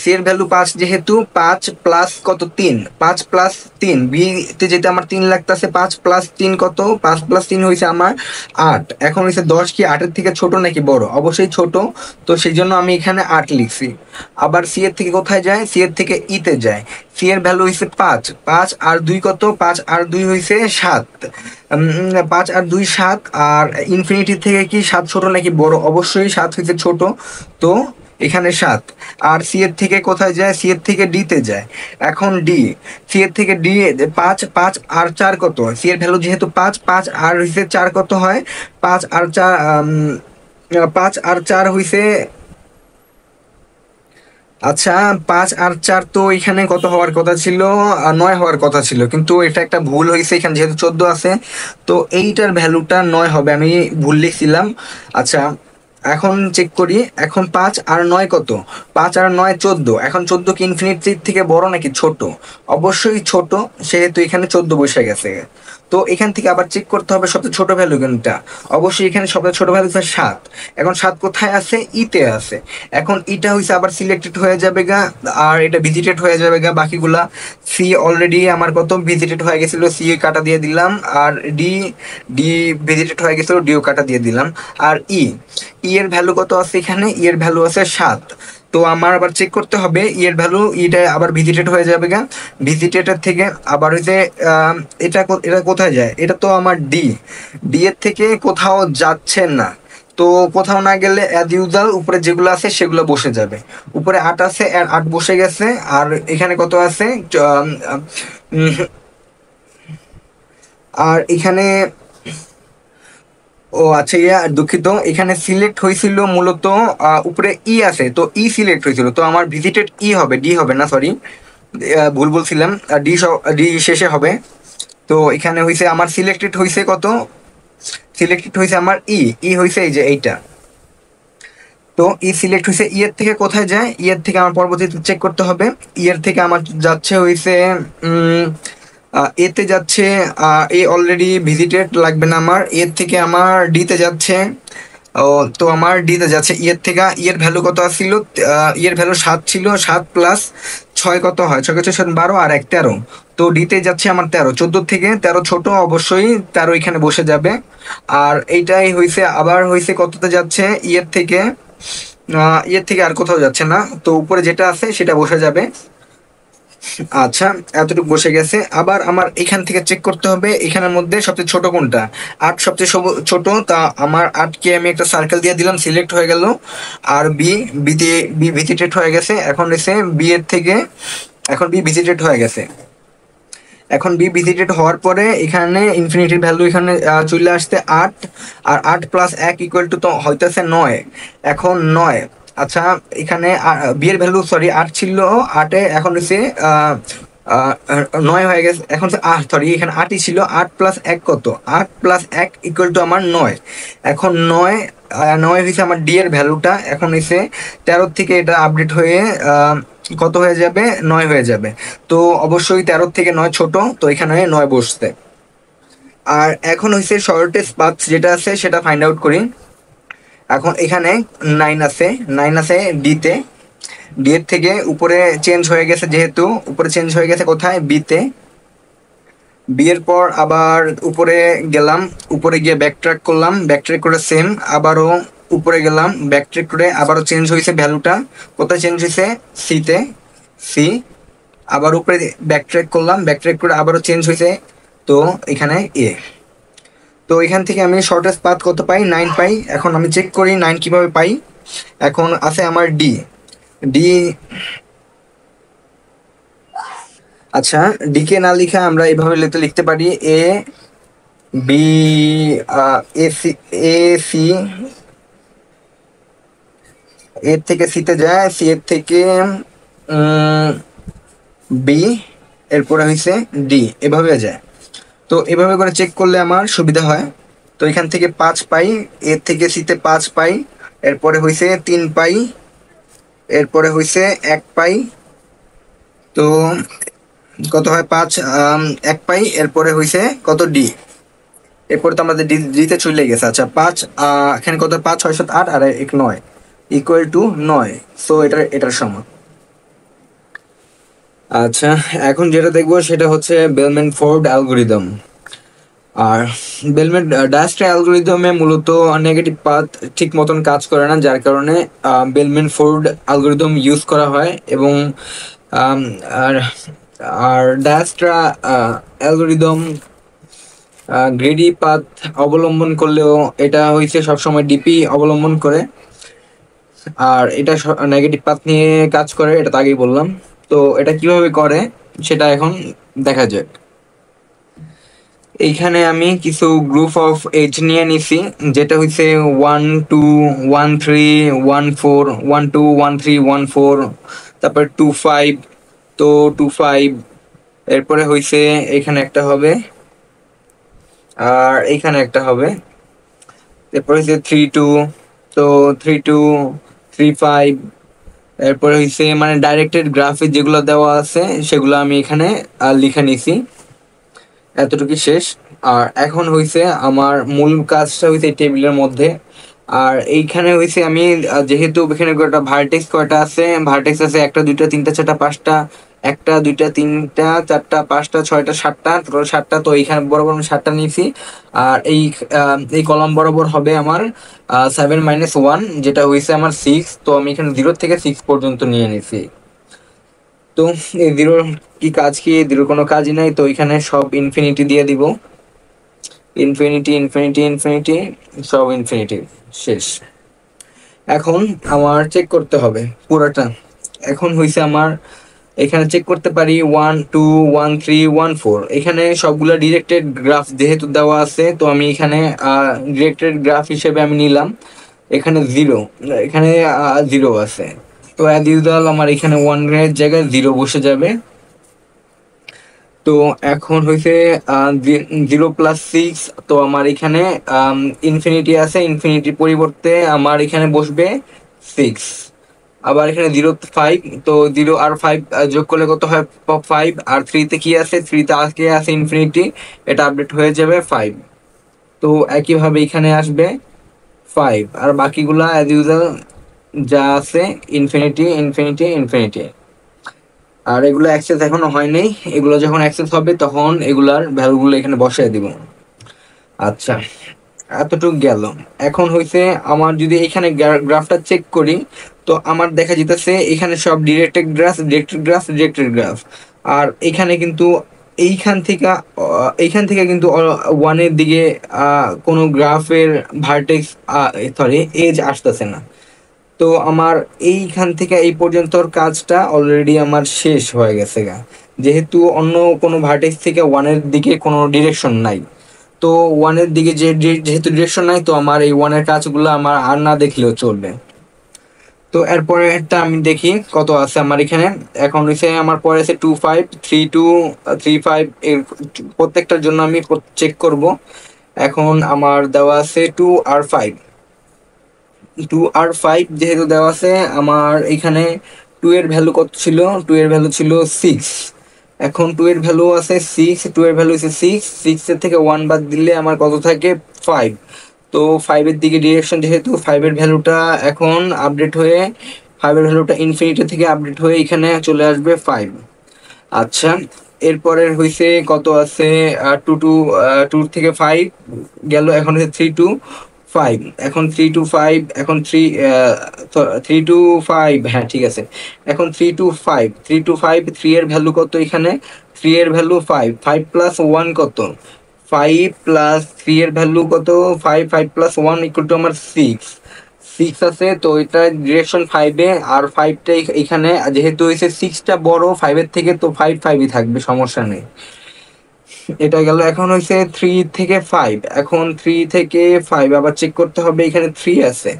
সি এর ভ্যালু 5 যেহেতু, 5 প্লাস কত? 3। 5 প্লাস 3, বি তে যেতে আমার 3 লাগতেছে। 5 প্লাস 3 কত? 5 প্লাস 3 হয়েছে আমার 8। এখন হয়েছে 10 কি 8 এর থেকে ছোট নাকি বড়? অবশ্যই ছোট, তো সেই জন্য আমি এখানে 8 লিখছি। আবার সি এর থেকে কোথায় যায়? সি এর থেকে ইতে যায়। সি এর ভ্যালু হয়েছে 5। 5 আর 2 কত? 5 আর 2 হয়েছে 7। 5 আর 2 7। আর ইনফিনিটি থেকে কি 7 ছোট নাকি বড়? অবশ্যই 7 হইতে ছোট, তো এখানে 7। আর সি এর থেকে কোথায় যায়? সি এর থেকে ডি তে যায়। এখন ডি, সি এর থেকে ডি 5। 5 আর 4 কত? সি এর ভ্যালু যেহেতু 5, 5 আর হইছে 4 কত হয়? 5 আর 4, 5 আর 4 হইছে, আচ্ছা 5 আর 4 তো এখানে কত হওয়ার কথা ছিল? 9 হওয়ার কথা ছিল, কিন্তু এটা একটা ভুল হয়েছে। এখানে যেহেতু 14 আছে, তো এইটার ভ্যালুটা 9 হবে, আমি ভুল লিখছিলাম। আচ্ছা, এখন চেক করি, এখন 5 আর 9 কত? 5 আর 9 14। এখন 14 কি ইনফিনিটির থেকে বড় নাকি ছোট? অবশ্যই ছোট, সেহেতু এখানে 14 বসে গেছে। তো এখান থেকে আবার চেক করতে হবে সবচেয়ে ছোট ভ্যালু কোনটা। অবশ্যই এখানে সবচেয়ে ছোট ভ্যালু হচ্ছে 7। এখন 7 কোথায় আছে? ইতে আছে। এখন ইটা হইছে আবার সিলেক্টেড হয়ে যাবে গা, আর এটা ভিজিটেড হয়ে যাবে গা বাকিগুলা। সি অলরেডি আমার কত ভিজিটেড হয়ে গেছিল, সি কাটা দিয়ে দিলাম। আর ডি, ডি ভিজিটেড হয়ে গেছিল, ডিও কাটা দিয়ে দিলাম। আর ই এর ভ্যালু কত আছে এখানে? ই এর ভ্যালু আছে 7। তো আমার আবার চেক করতে হবে ই এর ভ্যালু, ইটা আবার ভিজিটেড হয়ে যাবে গা। ভিজিটেডের থেকে আবার হইছে এটা এটা কোথায় যায়? এটা তো আমার ডি, ডি এর থেকে কোথাও যাচ্ছে না। তো কোথাও না গেলে অ্যাজ ইউজাল উপরে যেগুলো আছে সেগুলো বসে যাবে। উপরে 8 আছে, 8 বসে গেছে। আর এখানে কত আছে? উম, আর এখানে, ও আচ্ছা ইয়া দুঃখিত, এখানে সিলেক্ট হয়েছিল মূলত উপরে ই আছে, তো ই সিলেক্ট হয়েছিল, তো আমার ভিজিটেড ই হবে, ডি হবে না, সরি ভুল বলছিলাম। ডি ডি শেষে হবে। তো এখানে হয়েছে আমার সিলেক্টেড হয়েছে কত? সিলেক্টেড হয়েছে আমার ই হয়েছে এই যে এইটা। তো ই সিলেক্ট হয়েছে, ই এর থেকে কোথায় যায়? ই এর থেকে আমার পরবর্তীতে চেক করতে হবে। ই এর থেকে আমার যাচ্ছে হয়েছে এতে যাচ্ছে, এ অলরেডি ভিজিটেড, লাগবে না আমার। এর থেকে আমার ডিতে যাচ্ছে। ও, তো আমার ডিতে যাচ্ছে ইয়ের থেকে। ইয়ের ভ্যালু কত ছিল? ইয়ের ভ্যালু 7 ছিল। 7 প্লাস 6 কত হয়? 6 কে 6 12 আর 1 13। তো ডিতে যাচ্ছে আমার 13। 14 থেকে 13 ছোট, অবশ্যই 13 এখানে বসে যাবে। আর এইটাই হয়েছে, আবার হয়েছে কততে যাচ্ছে? ইয়ের থেকে, ইয়ের থেকে আর কোথাও যাচ্ছে না, তো উপরে যেটা আছে সেটা বসে যাবে। আচ্ছা, এতটুকু বসে গেছে। আবার আমার এখান থেকে চেক করতে হবে এখানের মধ্যে সবচেয়ে ছোট কোনটা। 8 সবচেয়ে ছোট, তা আমার 8 কে আমি একটা সার্কেল দিয়ে দিলাম, সিলেক্ট হয়ে গেল। আর বি ভিজিটেড হয়ে গেছে। এখন এসে বি এর থেকে, এখন বি ভিজিটেড হয়ে গেছে। এখন বি ভিজিটেড হওয়ার পরে এখানে ইনফিনিটির ভ্যালু এখানে চলে আসতে 8। আর 8 প্লাস 1 ইকুয়াল টু তো হইতেছে 9। এখন 9, আচ্ছা এখানে বি এর ভ্যালু সরি 8 ছিল, 8-এ এখন হচ্ছে 9 হয়ে গেছে। এখন সরি এখানে 8ই ছিল। 8 প্লাস 1 কত? 8 প্লাস 1 ইকুয়াল টু আমার 9। এখন 9, 9 হয়েছে আমার ডি এর ভ্যালুটা। এখন হচ্ছে 13 থেকে এটা আপডেট হয়ে কত হয়ে যাবে? 9 হয়ে যাবে। তো অবশ্যই 13 থেকে 9 ছোট, তো এখানে 9 বসতে। আর এখন হচ্ছে শর্টেস্ট পাথ যেটা আছে সেটা ফাইন্ড আউট করি। এখন এখানে 9 আছে, 9 আছে ডিতে। ডি এর থেকে উপরে চেঞ্জ হয়ে গেছে, যেহেতু উপরে চেঞ্জ হয়ে গেছে কোথায়? বিতে। বি এর পর আবার উপরে গেলাম, উপরে গিয়ে ব্যাকট্র্যাক করলাম, ব্যাকট্র্যাক করে সেম আবারও উপরে গেলাম, ব্যাকট্র্যাক করে আবারও চেঞ্জ হয়েছে ভ্যালুটা। কোথায় চেঞ্জ হয়েছে? সিতে, সি। আবার উপরে ব্যাকট্র্যাক করলাম, ব্যাকট্র্যাক করে আবারও চেঞ্জ হয়েছে, তো এখানে এ। তো এখান থেকে আমি শর্টেস্ট পাথ কত পাই? 9 পাই। এখন আমি চেক করি 9 কিভাবে পাই। এখন আছে আমার ডি, ডি, আচ্ছা ডিকে না লিখে আমরা এইভাবে লিখতে পারি A B, A C, A C, এর থেকে সিতে যায়, সি এর থেকে বি, এরপরে হয়েছে ডি, এভাবে যায়। তো এভাবে করে চেক করলে আমার সুবিধা হয়। তো এখান থেকে 5 পাই, এর থেকে সিতে 5 পাই, এরপরে হয়েছে 3 পাই, এরপরে হয়েছে 1 পাই। তো কত হয়? 5, 1 পাই, এরপরে হয়েছে কত? ডি। এরপরে তো আমাদের ডিতে চলে গেছে। আচ্ছা 5, এখানে কত? 5 6 7 8 আর 1 9 ইকুয়াল টু 9। সো এটার সমান। আচ্ছা, এখন যেটা দেখবো সেটা হচ্ছে বেলম্যান ফোর্ড অ্যালগোরিদম। আর বেলম্যান ডায়াস্ট্রা অ্যালগোরিদমে মূলত নেগেটিভ পাথ ঠিক মতন কাজ করে না, যার কারণে বেলম্যান ফোর্ড অ্যালগোরিদম ইউজ করা হয়। এবং আম, আর আর ডায়াস্ট্রা অ্যালগোরিদম গ্রেডি পাথ অবলম্বন করলেও এটা হয়েছে সবসময় ডিপি অবলম্বন করে। আর এটা নেগেটিভ পাথ নিয়ে কাজ করে, এটা তো আগেই বললাম। তো এটা কিভাবে করে সেটা এখন দেখা যাক। এইখানে আমি কিছু গ্রুপ অফ এজ নিয়ে নিছি, যেটা হচ্ছে 1 2 1 3 1 4 1 2 1 3 1 4, তারপর 2 5, তো 2 5, এরপরে হয়েছে এখানে একটা হবে, আর এইখানে একটা হবে, এরপরে হচ্ছে 3 2, তো 3 2 3 5, এরপরে হইছে মানে ডাইরেক্টেড গ্রাফে যেগুলো দেওয়া আছে সেগুলো আমি এখানে লিখে নিছি। এতটুকু শেষ। আর এখন হইছে আমার মূল কাজটা হইছে এই টেবিলের মধ্যে। আর এইখানে হইছে আমি যেহেতু এখানে কয়টা ভার্টেক্স কয়টা আছে, ভার্টেক্স আছে 1 2 3 4 5টা, 1 2 3 4 5 6 7টা, টোটাল 7টা। তো এইখানে বরাবর আমি 7টা নিয়েছি। আর এই কলাম বরাবর হবে আমার 7 - 1, যেটা হইছে আমার 6। তো আমি এখানে 0 থেকে 6 পর্যন্ত নিয়ে নিছি। তো এই জিরোর কি কাজ, কি জিরোর কোনো কাজই নাই, তো এখানে সব ইনফিনিটি দিয়ে দিব। ইনফিনিটি ইনফিনিটি ইনফিনিটি, সব ইনফিনিটি, শেষ। এখন আমার চেক করতে হবে পুরোটা। এখন হইছে আমার এখানে চেক করতে পারি 1 2 1 3 1 4, এখানে সবগুলা ডিরেক্টেড গ্রাফ যেহেতু দেওয়া আছে, তো আমি এখানে ডিরেক্টেড গ্রাফ হিসেবে আমি নিলাম। এখানে জিরো, এখানে জিরো আছে। তো অ্যাজ ইউজুয়াল আমার এখানে 1 এর জায়গায় 0 বসে যাবে। তো এখন হইছে 0 + 6, তো আমার এখানে ইনফিনিটি আছে, ইনফিনিটির পরিবর্তে আমার এখানে বসবে 6। আবার এখানে 0 5, তো 0 আর 5 যোগ করলে কত হয় 5। আর 3 তে কি আছে, 3 তে আজকে আছে ইনফিনিটি, এটা আপডেট হয়ে যাবে 5। তো একইভাবে এখানে আসবে 5, আর বাকিগুলা অ্যাজ ইউজুয়াল যা আছে ইনফিনিটি ইনফিনিটি ইনফিনিটি। আর এগুলো অ্যাক্সেস এখনো হয়নি, এগুলো যখন অ্যাক্সেস হবে তখন এগুলার ভ্যালুগুলো এখানে বসায় দিব। আচ্ছা, এতটুক গেল। এখন হইছে আমার যদি এখানে গ্রাফটা চেক করি, তো আমার দেখা যেতেছে এখানে সব directed graph directed graph directed graph. আর এখানে কিন্তু এইখান থেকে কিন্তু ওয়ানের দিকে কোনো গ্রাফের ভার্টেক্স, সরি, এজ আসতেছে না। তো আমার এইখান থেকে এই পর্যন্তর কাজটা অলরেডি আমার শেষ হয়ে গেছে গা, যেহেতু অন্য কোনো ভার্টেক্স থেকে ওয়ানের দিকে কোনো ডিরেকশন নাই। তো ওয়ানের দিকে যেহেতু ডিরেকশন নাই, তো আমার এই ওয়ানের কাজগুলো আমার আর না দেখলেও চলবে। তো এরপরে একটা আমি দেখি কত আছে আমার এখানে। এখন হচ্ছে আমার পরে আছে 2 5 3 2 3 5, এর প্রত্যেকটার জন্য আমি চেক করব। এখন আমার দেওয়া আছে 2 আর 5 যেহেতু দেওয়া আছে, আমার এখানে 2 এর ভ্যালু কত ছিল, 2 এর ভ্যালু ছিল 6। এখন 2 এর ভ্যালু আছে 6, 2 এর ভ্যালু হচ্ছে 6, 6 এর থেকে 1 বাদ দিলে আমার কত থাকে 5। তো 5 এর দিকে ডিরেকশন, যেহেতু 5 এর ভ্যালুটা এখন আপডেট হয়ে, 5 এর ভ্যালুটা ইনফিনিটি থেকে আপডেট হয়ে এখানে চলে আসবে 5। আচ্ছা, এরপরের হইছে কত আছে, 2 2 2 থেকে 5 গেল। এখন হচ্ছে 3 2 5, এখন 3 2 5, এখন 3 2 5, হ্যাঁ ঠিক আছে। এখন 3 2 5 3 2 5, 3 এর ভ্যালু কত এখানে, 3 এর ভ্যালু 5, 5 + 1 কত, 5 + 3 এর ভ্যালু কত, 5, 5 + 1 = আমার 6। 6 আছে, তো এটা ডিরেকশন 5 এ। আর 5টা এখানে যেহেতু হইছে 6টা বড় 5 এর থেকে, তো 5 5ই থাকবে, সমস্যা নেই। এটা গেল। এখন হইছে 3 থেকে 5, এখন 3 থেকে 5 আবার চেক করতে হবে, এখানে 3 আছে।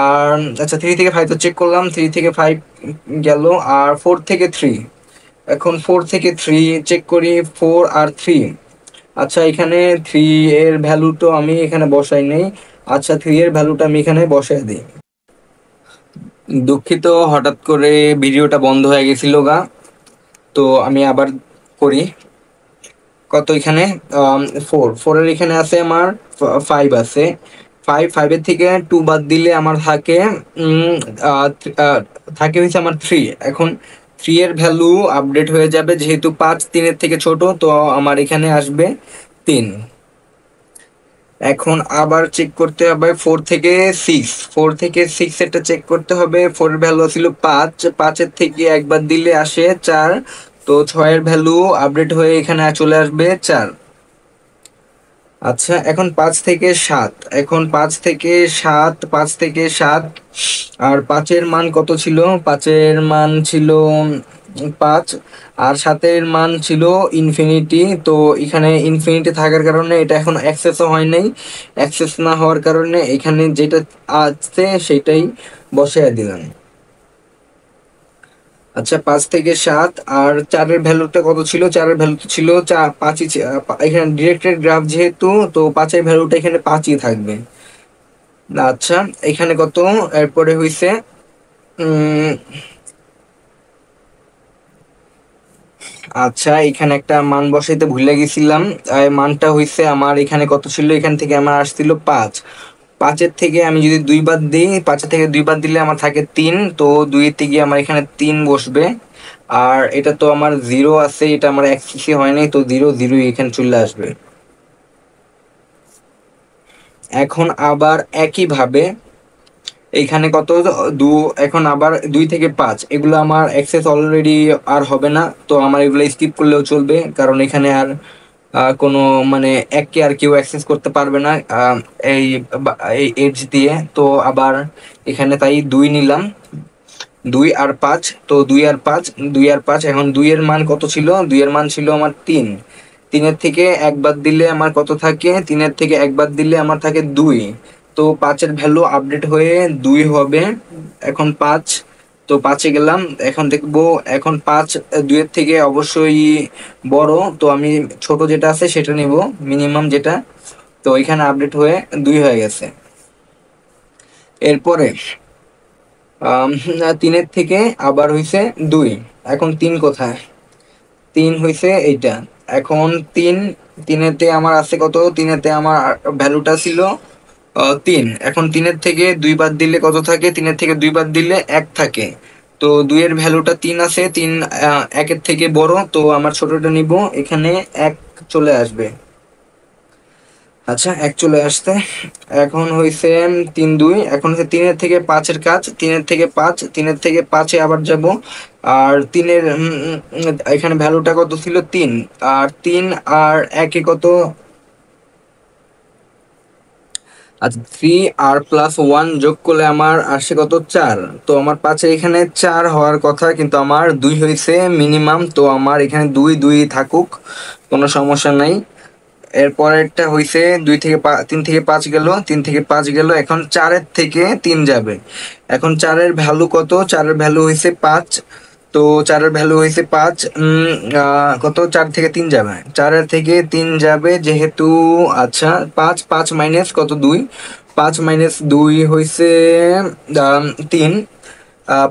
আর আচ্ছা, 3 থেকে 5 তো চেক করলাম, 3 থেকে 5 গেল। আর 4 থেকে 3, এখন 4 থেকে 3 চেক করি, 4 আর 3। আচ্ছা, এখানে 3 এর ভ্যালু তো আমি এখানে বসাই নেই। আচ্ছা, 3 এর ভ্যালুটা আমি এখানে বসাই দিই। দুঃখিত, হঠাৎ করে ভিডিওটা বন্ধ হয়ে গেছিল গা। তো আমি আবার করি। কত এখানে 4 এর এখানে আছে আমার 5 আছে। 5 এর থেকে 2 বাদ দিলে আমার থাকে থাকে হচ্ছে আমার 3। এখন 3 এর ভ্যালু আপডেট হয়ে যাবে, যেহেতু 5 3 এর থেকে ছোট, তো আমার এখানে আসবে 3। এখন আবার চেক করতে হবে 4 থেকে 6, 4 থেকে 6 এটা চেক করতে হবে। 4 এর ভ্যালু ছিল 5, 5 এর থেকে একবার দিলে আসে 4। তো 6 এর ভ্যালু আপডেট হয়ে এখানে চলে আসবে 4। আচ্ছা, এখন 5 থেকে 7, এখন 5 থেকে 7, 5 থেকে 7। আর 5 এর মান কত ছিল, 5 এর মান ছিল 5। আর 7 এর মান ছিল ইনফিনিটি। তো এখানে ইনফিনিটি থাকার কারণে এটা এখন অ্যাক্সেসও হয় নাই। অ্যাক্সেস না হওয়ার কারণে এখানে যেটা আছে সেটাই বসায় দিলাম। আচ্ছা, 5 থেকে 7। আর 4 এর ভ্যালুটা কত ছিল, 4 এর ভ্যালু ছিল 5ই। এখানে ডিরেক্টেড গ্রাফ যেহেতু, তো 5 এর ভ্যালুটা এখানে 5ই থাকবে। আচ্ছা, এখানে কত, এরপরে হইছে উম আচ্ছা, এখানে একটা মান বসাইতে ভুলে গেছিলাম। মানটা হইছে আমার এখানে কত ছিল, এখান থেকে আমার আসছিল 5। 5-এর থেকে আমি যদি 2 বাদ দিই, 5-এর থেকে 2 বাদ দিলে আমার থাকে 3, তো 2-এর থেকে আমার এখানে 3 বসবে। আর এটা তো আমার 0 আছে, এটা আমার অ্যাক্সেসই হয় নাই, তো 0 0 এখানে চলে আসবে। এখন আবার একইভাবে এইখানে কত, দু, এখন আবার 2 থেকে 5 এগুলো আমার অ্যাক্সেস অলরেডি আর হবে না, তো আমার এগুলো স্কিপ করলেও চলবে, কারণ এখানে আর কোনো মানে এককে আর কেউ অ্যাক্সেস করতে পারবে না এই এই এডজ দিয়ে। তো আবার এখানে তাই 2 নিলাম, 2 আর 5, তো 2 আর 5, 2 আর 5, এখন 2-এর মান কত ছিল, 2-এর মান ছিল আমার 3। 3-এর থেকে 1 বাদ দিলে আমার কত থাকে, 3-এর থেকে 1 বাদ দিলে আমার থাকে 2। তো 5-এর ভ্যালু আপডেট হয়ে 2 হবে। এখন 5, তো 5-এ গেলাম, এখন দেখবো এখন 5 2-এর থেকে অবশ্যই বড়, তো আমি ছোট যেটা আছে সেটা নিব, মিনিমাম যেটা। তো এখানে আপডেট হয়ে 2 হয়ে গেছে। এরপরে 3-এর থেকে আবার হইছে 2, এখন 3 কোথায়, 3 হইছে এইটা। এখন 3, 3-এতে আমার আছে কত, 3-এতে আমার ভ্যালুটা ছিল 3। এখন 3-এর থেকে 2 বাদ দিলে কত থাকে, 3-এর থেকে 2 বাদ দিলে 1 থাকে। তো 2-এর ভ্যালুটা 3 আছে, 3 1-এর থেকে বড়, তো আমার ছোটটা নিব, এখানে 1 চলে আসবে। আচ্ছা, 1 চলে আসছে। এখন হইছে 3 2, এখন হচ্ছে 3-এর থেকে 5-এর কাজ, 3-এর থেকে 5, 3-এর থেকে 5-এ আবার যাব। আর 3-এর এখানে ভ্যালুটা কত ছিল, 3। আর 3 আর 1-এ কত, আচ্ছা, 3 আর প্লাস 1 যোগ করলে আমার আসে কত, 4। তো আমার 5-এর এখানে 4 হওয়ার কথা, কিন্তু আমার 2 হয়েছে মিনিমাম, তো আমার এখানে 2 2 থাকুক, কোনো সমস্যা নাই। এরপরেরটা হইছে 3 থেকে 5 গেল, 3 থেকে 5 গেল, এখন 4-এর থেকে 3 যাবে। এখন 4-এর ভ্যালু কত, 4-এর ভ্যালু হইছে 5। তো 4-এর ভ্যালু হইছে 5, কত, 4 থেকে 3 যাবে, 4-এর থেকে 3 যাবে যেহেতু। আচ্ছা, 5 5 মাইনাস কত, 2, 5 মাইনাস 2 হইছে 3।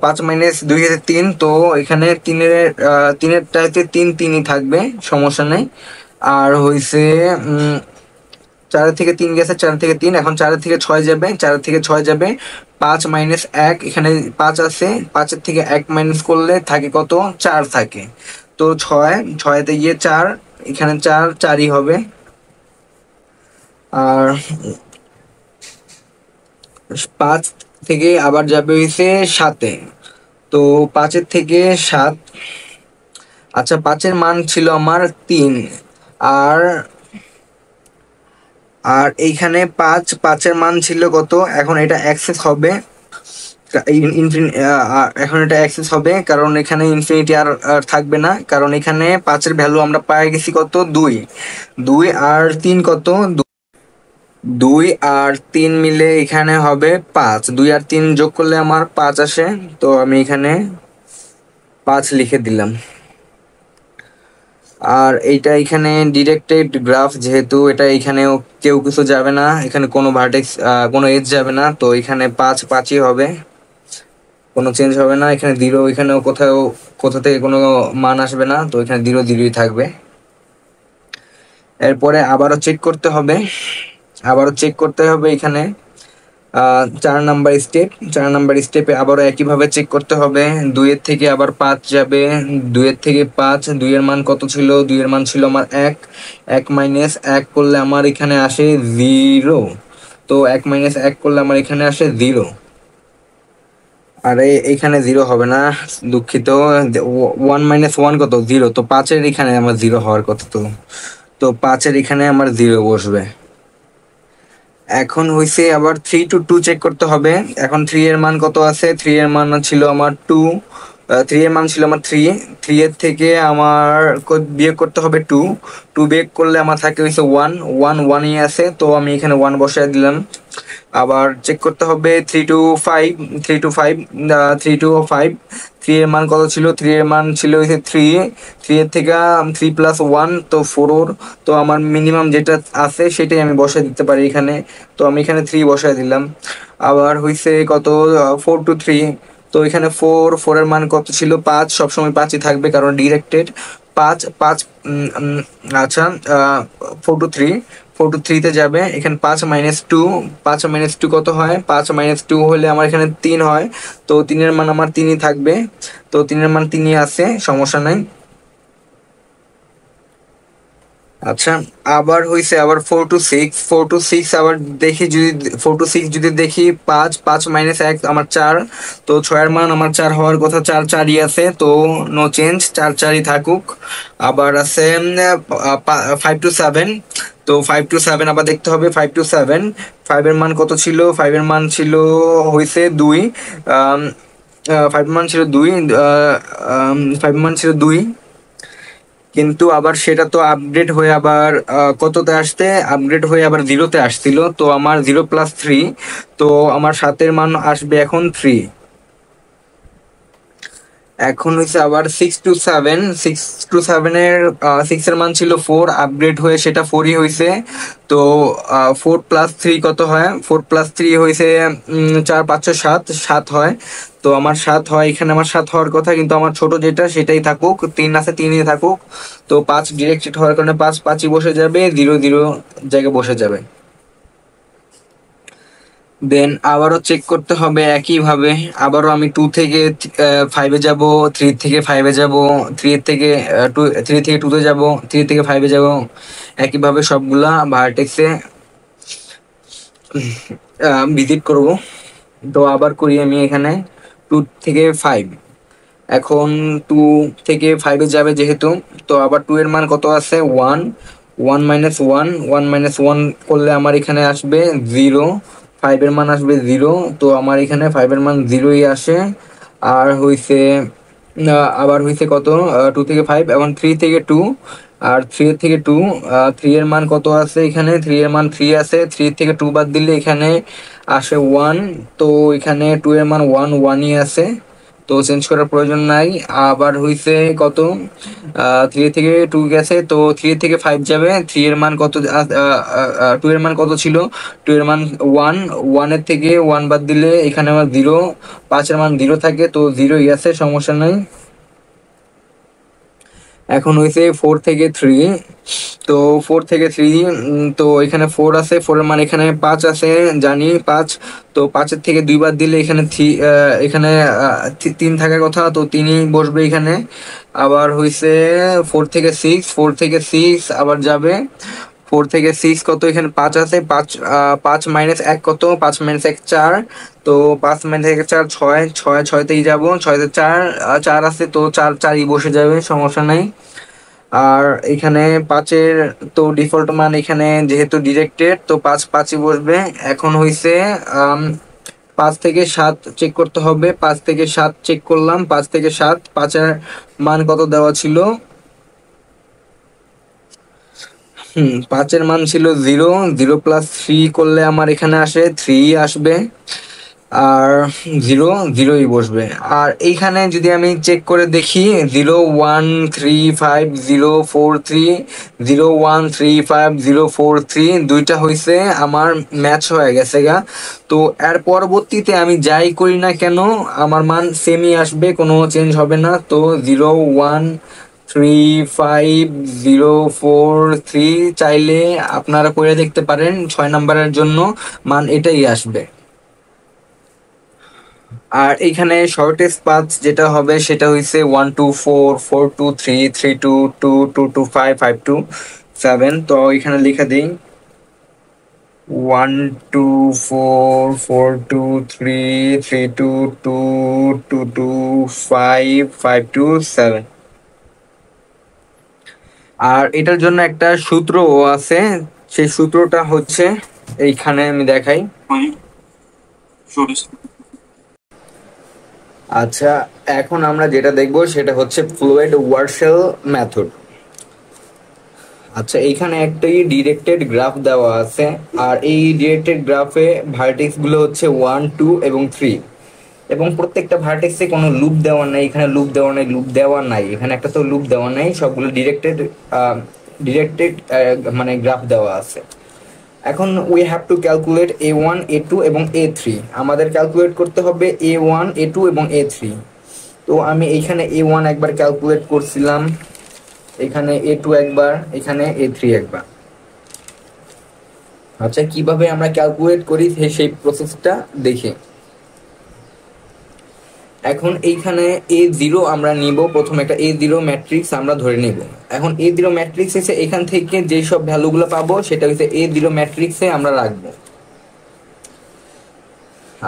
5 মাইনাস 2 হচ্ছে 3, তো এখানে 3-এরটাতে 3 3ই থাকবে, সমস্যা নেই। আর হইছে 4-এর থেকে 3 গেছে, 4 থেকে 3, এখন 4-এর থেকে 6 যাবে, 4-এর থেকে 6 যাবে। 5 মাইনাস 1, এখানে 5 আছে, 5-এর থেকে 1 মাইনাস করলে থাকে কত, 4 থাকে। তো 6, 6-তে গিয়ে 4, এখানে 4 4ই হবে। আর 5 থেকে আবার যাবে হইছে 7-এ, তো 5-এর থেকে 7। আচ্ছা, 5-এর মান ছিল আমার 3। আর আর এইখানে 5-5-এর মান ছিল কত, এখন এটা অ্যাক্সেস হবে। এখন এটা অ্যাক্সেস হবে, কারণ এখানে ইনফিনিটি আর থাকবে না, কারণ এখানে 5-এর ভ্যালু আমরা পাই গেছি কত, 2। 2 আর 3 কত, 2 আর 3 মিলে এখানে হবে 5। 2 আর 3 যোগ করলে আমার 5 আসে, তো আমি এখানে 5 লিখে দিলাম। আর এইটা এখানে ডিরেক্টেড গ্রাফ, যেহেতু এটা এখানেও কেউ কিছু যাবে না, এখানে কোনো ভার্টেক্স কোনো এজ যাবে না, তো এখানে 5 5ই হবে, কোনো চেঞ্জ হবে না। এখানে 0, এখানেও কোথা থেকে কোনো মান আসবে না, তো এখানে 0 0ই থাকবে। এরপরে আবারও চেক করতে হবে এখানে 4 নাম্বার স্টেপ, 4 নাম্বার স্টেপে আবারও একইভাবে চেক করতে হবে। 2-এর থেকে আবার 5 যাবে, 2-এর থেকে 5, 2-এর মান কত ছিল, 2-এর মান ছিল আমার 1। 1 মাইনাস 1 করলে আমার এখানে আসে 0, তো 1 মাইনাস 1 করলে আমার এখানে আসে 0। আরে, এখানে 0 হবে না, দুঃখিত। 1 মাইনাস 1 কত, 0, তো 5-এর এখানে আমার 0 হওয়ার কথা, তো 5-এর এখানে আমার 0 বসবে। এখন হইছে আবার 3 to 2 চেক করতে হবে। এখন 3 এর মান কত আছে, 3 এর মান ছিল আমার 2। 3 এর মান ছিল আমার 3। 3 এর থেকে আমার বিয়োগ করতে হবে 2। 2 বিয়োগ করলে আমার থাকে হইছে 1। 1 1ই আছে, তো আমি এখানে 1 বসায় দিলাম। আবার চেক করতে হবে 3 to 5 3 এর মান কত ছিল? 3 এর মান ছিল হচ্ছে 3 এর থেকে 3+1 তো 4। তো আমার মিনিমাম যেটা আছে সেটাই আমি বসায় দিতে পারি এখানে। তো আমি এখানে 3 বসায় দিলাম। আবার হইছে কত 4 to 3। তো এখানে 4 এর মান কত ছিল? 5। সবসময় 5ই থাকবে কারণ ডিরেক্টেড। 5 5 আচ্ছা 4 to 3 তে যাবে। এখানে 5 - 2, 5 - 2 কত হয়? 5 - 2 হলে আমার এখানে 3 হয়। তো 3 এর মান আমার 3ই থাকবে। তো 3 এর মান 3ই আছে, সমস্যা নাই। আচ্ছা, আবার হইছে আবার 4 to 6 আবার দেখি যদি 4 to 6 যদি দেখি 5 আমার 4। তো 6 এর মান আমার 4 হওয়ার কথা, 4 4ই আছে, তো নো চেঞ্জ, 4 4ই থাকুক। আবার আছে 5 to 7। তো 5 to 7 আবার দেখতে হবে। 5 to 7, 5 এর মান কত ছিল? 5 এর মান ছিল হইছে 2। 5 এর মান ছিল 2। 5 এর মান ছিল 2, কিন্তু আবার সেটা তো আপডেট হয়ে আবার কততে আসতে আপগ্রেড হয়ে আবার 0-তে আসছিল। তো আমার 0+3, তো আমার 7-এর মান আসবে এখন 3। এখন হচ্ছে আবার 6 to 7, 6 to 7 এর 6 এর মান ছিল 4, আপগ্রেড হয়ে সেটা 4ই হয়েছে। তো 4+3 কত হয়? 4+3 হয়েছে 4 5 6 7, 7 হয়। তো আমার 7 হয়, এখানে আমার 7 হওয়ার কথা, কিন্তু আমার ছোট যেটা সেটাই থাকুক, 3 আছে 3ই থাকুক। তো 5 ডিরেক্টেড হওয়ার কারণে 5 5ই বসে যাবে, 0 0 জায়গায় বসে যাবে। দেন আবারও চেক করতে হবে একইভাবে। আবারও আমি 2 থেকে 5-এ যাব, 3 থেকে 5-এ যাব, 3 থেকে 3 থেকে 2-তে যাব, 3 থেকে 5-এ যাব। একইভাবে সবগুলা ভার্টেক্সে ভিজিট করব। তো আবার করি আমি এখানে 2 থেকে 5। এখন 2 থেকে 5-এ যাবে যেহেতু, তো আবার 2 এর মান কত আছে? 1। 1 - 1 করলে আমার এখানে আসবে 0। 5 এর মান আসবে 0। তো আমার এখানে 5 এর মান 0ই আসে। আর হইছে আবার হইছে কত? 2 থেকে 5 এবং 3 থেকে 2। আর 3 থেকে 2, 3 এর মান কত আছে এখানে? 3 এর মান 3 আছে। 3 থেকে 2 বাদ দিলে এখানে আসে 1। তো এখানে 2 এর মান 1 1ই আছে, তো চেঞ্জ করার প্রয়োজন নাই। আবার হইছে কত? 3 থেকে 2 গেছে, তো 3 থেকে 5 যাবে। 3 এর মান কত? 2 এর মান কত ছিল? 2 এর মান 1। 1 এর থেকে 1 বাদ দিলে এখানে আমার 0। 5 এর মান 0 থাকে, তো 0ই আছে, সমস্যা নাই। এখন হইছে 4 থেকে 3। তো 4 থেকে 3, তো এখানে 4 আছে, 4 এর মানে এখানে 5 আছে, জানি 5। তো 5 এর থেকে 2 বাদ দিলে এখানে এখানে 3 থাকার কথা, তো 3ই বসবে এখানে। আবার হইছে 4 থেকে 6, 4 থেকে 6 আবার যাবে। 4 থেকে 6 কত? এখানে 5 আছে, 5 - 1 কত? 5 - 1 4। তো 5 - 1 4 6, 6 6তেই যাব, 6 তে 4, 4 আছে, তো 4 4ই বসে যাবে, সমস্যা নাই। আর এখানে 5-এর তো ডিফল্ট মান এখানে যেহেতু ডিরেক্টেড, তো 5 5ই বসবে। এখন হইছে 5 থেকে 7 চেক করতে হবে। 5 থেকে 7 চেক করলাম। 5 থেকে 7, 5-এর মান কত দেওয়া ছিল? 5-এর মান ছিল 0। 0+3 করলে আমার এখানে আসে 3 আসবে। আর 0 0ই বসবে। আর এইখানে যদি আমি চেক করে দেখি 0 1 3 5 0 4 3, 0 1 3 5 0 4 3, দুইটা হইছে আমার ম্যাচ হয়ে গেছে গা। তো এর পরবর্তীতে আমি যাই করি না কেন আমার মান সেমই আসবে, কোনো চেঞ্জ হবে না। তো 0 1 3 5 0 4 3 চাইলে আপনারা করে দেখতে পারেন, 6 নাম্বারের জন্য মান এটাই আসবে। আর এইখানে শর্টেস্ট পাথ যেটা হবে সেটা হইছে 1 2 4, 4 2 3, 3 2 2 2 2 5 5 2 7। তো এখানে লিখে দিই 1 2 4 4 2 3 3 2 2 5 5 2 7। আর এটার জন্য একটা সূত্রও আছে, সেই সূত্রটা হচ্ছে এইখানে আমি দেখাই। আচ্ছা, এখন আমরা যেটা দেখবো সেটা হচ্ছে ফ্লুয়েড ওয়ারশেল মেথড। আচ্ছা, এইখানে একটি ডিরেক্টেড গ্রাফ দেওয়া আছে, আর এই ডিরেক্টেড গ্রাফে ভার্টেক্স গুলো হচ্ছে 1, 2 এবং 3, এবং প্রত্যেকটা ভার্টেক্সে কোনো লুপ দেওয়া নাই, এখানে লুপ দেওয়া নাই, লুপ দেওয়া নাই, এখানে একটা তো লুপ দেওয়া নাই, সবগুলো ডিরেক্টেড মানে গ্রাফ দেওয়া আছে। এখন we have to calculate A1, A2 এবং A3। আমাদের ক্যালকুলেট করতে হবে A1, A2 এবং A3। তো আমি এইখানে A1 একবার ক্যালকুলেট করছিলাম, এখানে A2 একবার, এখানে A3 একবার। আচ্ছা, কিভাবে আমরা ক্যালকুলেট করি সেই প্রসেসটা দেখি। এখন এইখানে A0 আমরা নিব, প্রথম একটা A0 ম্যাট্রিক্স আমরা ধরে নিব। এখন A0 ম্যাট্রিক্স এসে এখান থেকে যেই সব ভ্যালুগুলো পাবো সেটা হচ্ছে A0 ম্যাট্রিক্সে আমরা রাখবো।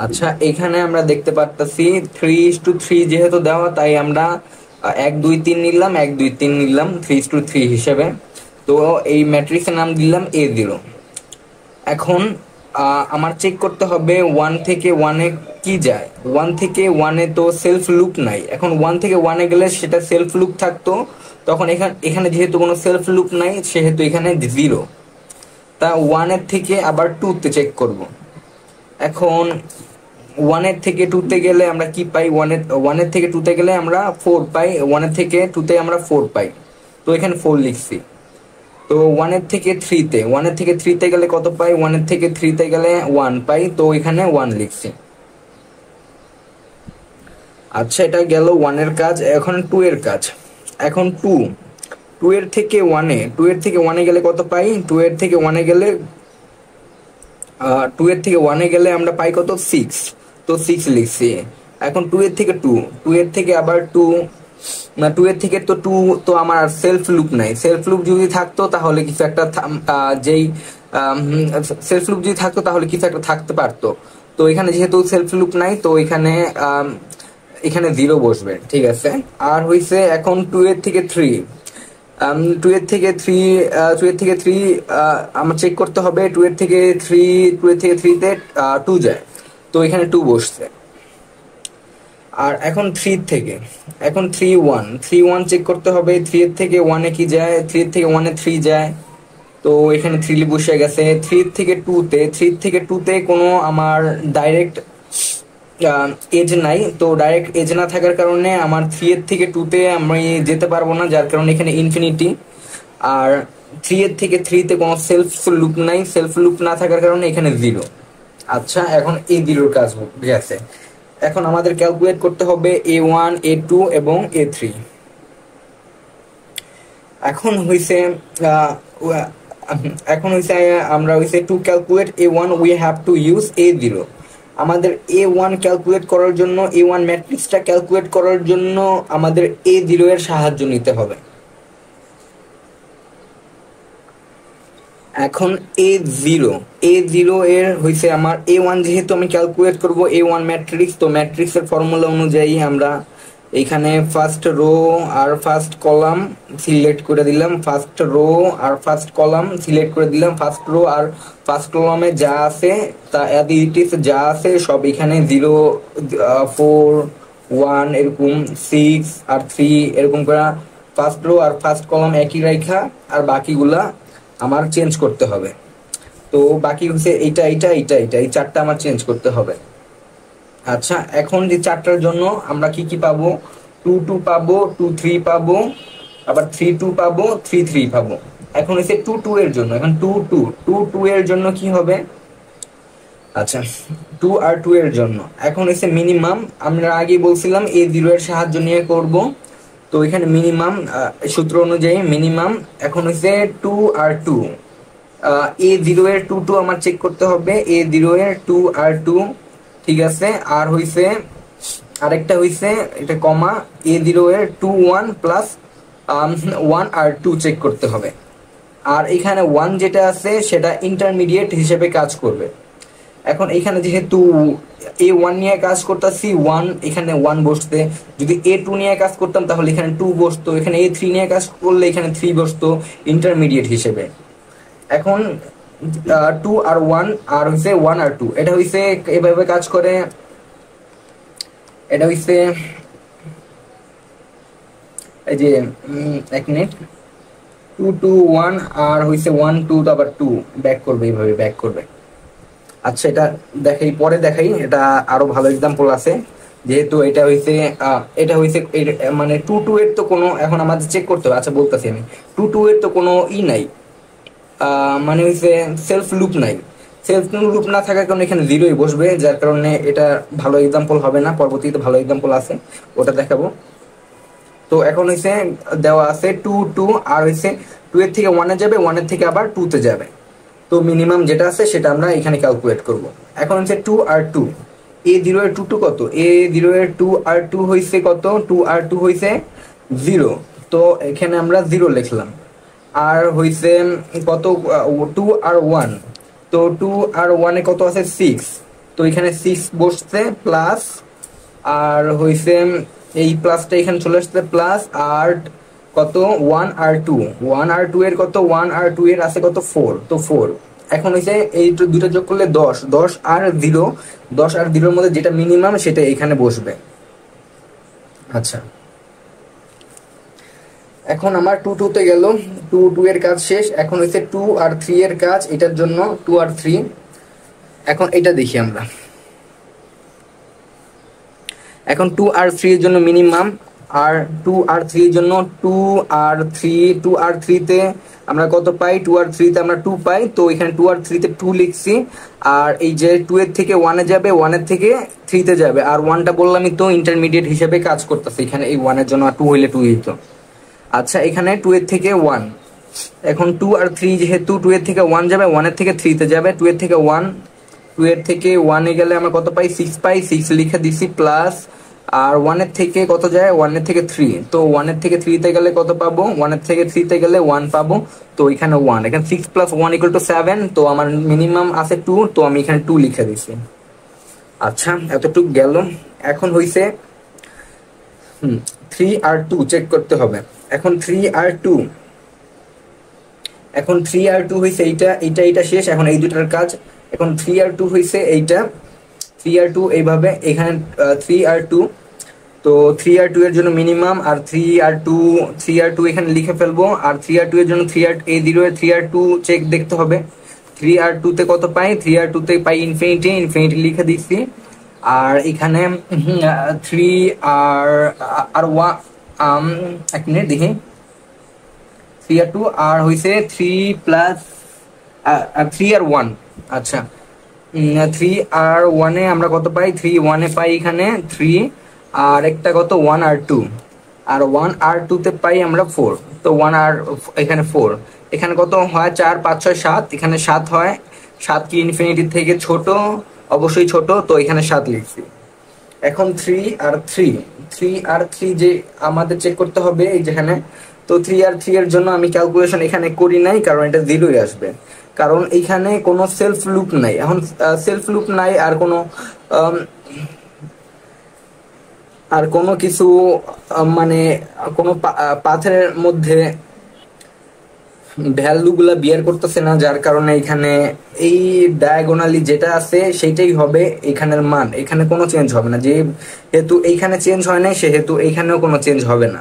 আচ্ছা, এখানে আমরা দেখতে পারতাছি 3:3 যেহেতু দেওয়া, তাই আমরা 1, 2, 3 নিলাম, 1, 2, 3 নিলাম 3:3 হিসেবে। তো এই ম্যাট্রিক্সের নাম দিলাম A0। এখন আমার চেক করতে হবে 1 থেকে 1-এ কি যায়। 1 থেকে 1-এ তো সেলফ লুপ নাই, এখন 1 থেকে 1-এ গেলে সেটা সেলফ লুপ থাকতো, তখন এখানে যেহেতু কোনো সেলফ লুপ নাই সেহেতু এখানে 0। তা 1-এর থেকে আবার 2-তে চেক করব। এখন 1-এর থেকে 2-তে গেলে আমরা কি পাই, 1-এর থেকে 2-তে গেলে আমরা 4 পাই, 1-এর থেকে 2-তে আমরা 4 পাই, তো এখানে 4 লিখছি। তো 1-এর থেকে 3-তে গেলে কত পাই, 1-এর থেকে 3-তে গেলে 1 পাই, তো এখানে 1 লিখছি। আচ্ছা, এটা গেল 1-এর কাজ। এখন 2-এর কাজ। এখন 2 এর থেকে 1-এ গেলে কত পাই, 2-এর থেকে 1-এ গেলে 2-এর থেকে 1-এ গেলে আমরা পাই কত, 6, তো 6 লিখছি। এখন 2-এর থেকে 2-এর থেকে আবার 2, না 2-এর থেকে তো 2, তো আমার সেলফ লুপ নাই। সেলফ লুপ যদি থাকতো তাহলে কিছু একটা সেলফ লুপ যদি থাকতো তাহলে কিছু একটা থাকতে পারতো, তো এখানে যেহেতু সেলফ লুপ নাই তো এখানে 0 বসবে, ঠিক আছে। আর হইছে এখন 2-এর থেকে 3, 2-এর থেকে 3 আমার চেক করতে হবে। 2-এর থেকে 3-তে 2 যায়, তো এখানে 2 বসছে। আর এখন 3 চেক করতে হবে। 3-এর থেকে 1-এ কি যায়, 3-এর থেকে 1-এ 3 যায়, তো এখানে 3 বসে গেছে। 3-থেকে 2-তে কোনো আমার ডাইরেক্ট এজ নাই, তো ডাইরেক্ট এজ না থাকার কারণে আমার 3-এর থেকে 2-তে আমি যেতে পারবো না, যার কারণে এখানে ইনফিনিটি। আর 3-এর থেকে 3-তে কোনো সেলফ লুপ নাই, সেলফ লুপ না থাকার কারণে এখানে 0। আচ্ছা, এখন এই 0-র কাজ গেছে। এখন আমাদের ক্যালকুলেট করতে হবে A1, A2 এবং A3। এখন হইছে আমরা হইছে to calculate A1 we have to use A0। আমাদের A1 ক্যালকুলেট করার জন্য, A1 ম্যাট্রিক্সটা ক্যালকুলেট করার জন্য আমাদের A0 এর সাহায্য নিতে হবে। এখন A0 এর হইছে আমার A1, যেহেতু আমি ক্যালকুলেট করব A1 ম্যাট্রিক্স, তো ম্যাট্রিক্সের ফর্মুলা অনুযায়ী আমরা এখানে ফার্স্ট রো আর ফার্স্ট কলাম সিলেক্ট করে দিলাম, ফার্স্ট রো আর ফার্স্ট কলাম সিলেক্ট করে দিলাম। ফার্স্ট রো আর ফার্স্ট কলামে যা আছে তা অ্যাজ যা আছে সব এখানে 0, 4, 1 এরকম 6 আর 3 এরকম করে ফার্স্ট রো আর ফার্স্ট কলাম একই রেখা, আর বাকিগুলা আমার চেঞ্জ করতে হবে। তো বাকি হচ্ছে এইটা এই 4টা আমার চেঞ্জ করতে হবে। আচ্ছা, এখন যে 4টার জন্য আমরা কি পাবো, 2, 2 পাবো, 2, 3 পাবো, আবার 3, 2 পাবো, 3, 3 পাবো। এখন হচ্ছে 2, 2 এর জন্য, এখন 2, 2 এর জন্য কি হবে, আচ্ছা 2 আর 2 এর জন্য এখন হচ্ছে মিনিমাম, আমরা আগে বলছিলাম A0 এর সাহায্য নিয়ে করব, তো এখানে মিনিমাম সূত্র অনুযায়ী মিনিমাম এখন হচ্ছে 2 আর 2, A0 এর 2, 2 আমার চেক করতে হবে, A0 এর 2 আর 2, ঠিক আছে। আর হইছে আরেকটা হইছে এটা কমা, A0 এর 2, 1 প্লাস 1 আর 2 চেক করতে হবে। আর এখানে 1 যেটা আছে সেটা ইন্টারমিডিয়েট হিসেবে কাজ করবে। এখন এখানে যেহেতু A1 নিয়ে কাজ করতেছি, 1 এখানে 1 বসতে, যদি A2 নিয়ে কাজ করতাম তাহলে এখানে 2 বসতো, এখানে A3 নিয়ে কাজ করলে এখানে 3 বসতো ইন্টারমিডিয়েট হিসেবে। এখন 2 আর 1 আর হইছে 1 আর 2, এটা হইছে এভাবে কাজ করে। এটা হইছে এই যে 1 মিনিট, 2 2 1 আর হইছে 1 2 তো আবার 2 ব্যাক করবে, এইভাবে ব্যাক করবে। আচ্ছা এটা দেখাই, পরে দেখাই, এটা আরো ভালো এক্সাম্পল আছে। যেহেতু এটা হইছে মানে 2 2 এর তো কোনো, এখন আমাদের চেক করতে হবে। আচ্ছা বলতেছি আমি, 2 2 এর তো কোনো নাই, মানে হইছে সেলফ লুপ নাই। সেলফ লুপ না থাকার কারণে এখানে জিরোই বসবে, যার কারণে এটা ভালো এক্সাম্পল হবে না। পরবর্তীতে ভালো এক্সাম্পল আছে, ওটা দেখাবো। তো এখন হইছে দেওয়া আছে 2 2 আর হইছে 2 এর থেকে 1 এ যাবে, 1 এর থেকে আবার 2 তে যাবে। তো মিনিমাম যেটা আছে সেটা আমরা এখানে ক্যালকুলেট করব। এখন হচ্ছে 2 আর 2, a0 এর 2 2 কত, a0 এর 2 আর 2 হইছে কত, 2 আর 2 হইছে 0। তো এখানে আমরা 0 লিখলাম। আর হইছে কত, 2 আর 1, তো 2 আর 1 এ কত আছে 6, তো এখানে 6 বসছে প্লাস, আর হইছে এই প্লাসটা এখানে চলে আসছে প্লাস, আর কত 1 আর 2, 1 আর 2 এর কত, 1 আর 2 এর আছে কত 4, তো 4। এখন হইছে এই দুটো যোগ করলে 10, 10 আর 0, 10 আর 0 এর মধ্যে যেটা মিনিমাম সেটা এখানে বসবে। আচ্ছা এখন আমার 2 2 তে গেল, 2 2 এর কাজ শেষ। এখন হইছে 2 আর 3 এর কাজ, এটার জন্য 2 আর 3। এখন এটা দেখি আমরা, এখন 2 আর 3 এর জন্য মিনিমাম, আর 2 আর 3 এর জন্য 2 আর 3, 2 আর 3 তে আমরা কত পাই, 2 আর 3 তে আমরা 2 পাই, তো এখানে 2 আর 3 তে 2 লিখছি। আর এই যে 2 এর থেকে 1 এ যাবে, 1 এর থেকে 3 তে যাবে, আর 1টা বললামই তো ইন্টারমিডিয়েট হিসেবে কাজ করতেছে এখানে, এই 1 এর জন্য 2 হইলে 2 হইতো। আচ্ছা এখানে 2 এর থেকে 1, এখন 2 আর 3 যেহেতু 2 এর থেকে 1 যাবে, 1 এর থেকে 3 তে যাবে, 2 এর থেকে 1, 2 এর থেকে 1 এ গেলে আমরা কত পাই, 6 পাই, 6 লিখে দিছি প্লাস, আর 1 এর থেকে কত যায়, 1 এর থেকে 3, তো 1 এর থেকে 3 তে গেলে কত পাবো, 1 এর থেকে 3 তে গেলে 1 পাবো, তো এখানে 1, এখানে 6 প্লাস 1 ইকুয়াল টু 7, তো আমার মিনিমাম আছে 2, তো আমি এখানে 2 লিখে দিছি। আচ্ছা এতটুক গেল। এখন হইছে 3 আর 2 চেক করতে হবে। এখন 3 আর 2, এখন 3 আর 2 হইছে এইটা শেষ। এখন এই দুটার কাজ, এখন 3 আর 2 হইছে এইটা, 3 আর 2 এইভাবে এখানে 3 আর 2, তো 3 আর 2 এর জন্য মিনিমাম, আর 3 আর 2 এখানে লিখে ফেলবো। আর 3 আর 2 এর জন্য 3 আর a0 এর 3 আর 2 চেক দেখতে হবে। 3 আর 2 তে কত পাই, 3 আর 2 তে পাই ইনফিনিটি, ইনফিনিটি লিখে দিচ্ছি। আর এখানে 3 আর আর 1, এক মিনিট দেখি, 3 আর 2 আর হইছে 3 প্লাস 3 আর 1। আচ্ছা 3 আর 1 এ আমরা কত পাই, 3 1 এ পাই এখানে 3, আর একটা কত 1 আর 2, আর 1 আর 2 তে পাই আমরা 4, তো 1 আর এখানে 4, এখানে কত হয় 4 5 6 7, এখানে 7 হয়। 7 কি ইনফিনিটির থেকে ছোট, অবশ্যই ছোট, তো এখানে 7 লিখছি। এখন 3 আর 3, 3 আর 3 যে আমাদের চেক করতে হবে এই যেখানে, তো 3 আর 3 এর জন্য আমি ক্যালকুলেশন এখানে করি নাই, কারণ এটা জিরোই আসবে, কারণ এইখানে কোনো সেলফ লুপ নাই। এখন সেলফ লুপ নাই, আর কোনো কিছু মানে কোনো পাথের মধ্যে ভ্যালু গুলা বিয়ার করতেছে না, যার কারণে এখানে এই ডায়াগোনালি যেটা আছে সেইটাই হবে এখানের মান, এখানে কোনো চেঞ্জ হবে না। যেহেতু এইখানে চেঞ্জ হয় নাই, সেহেতু এইখানেও কোনো চেঞ্জ হবে না,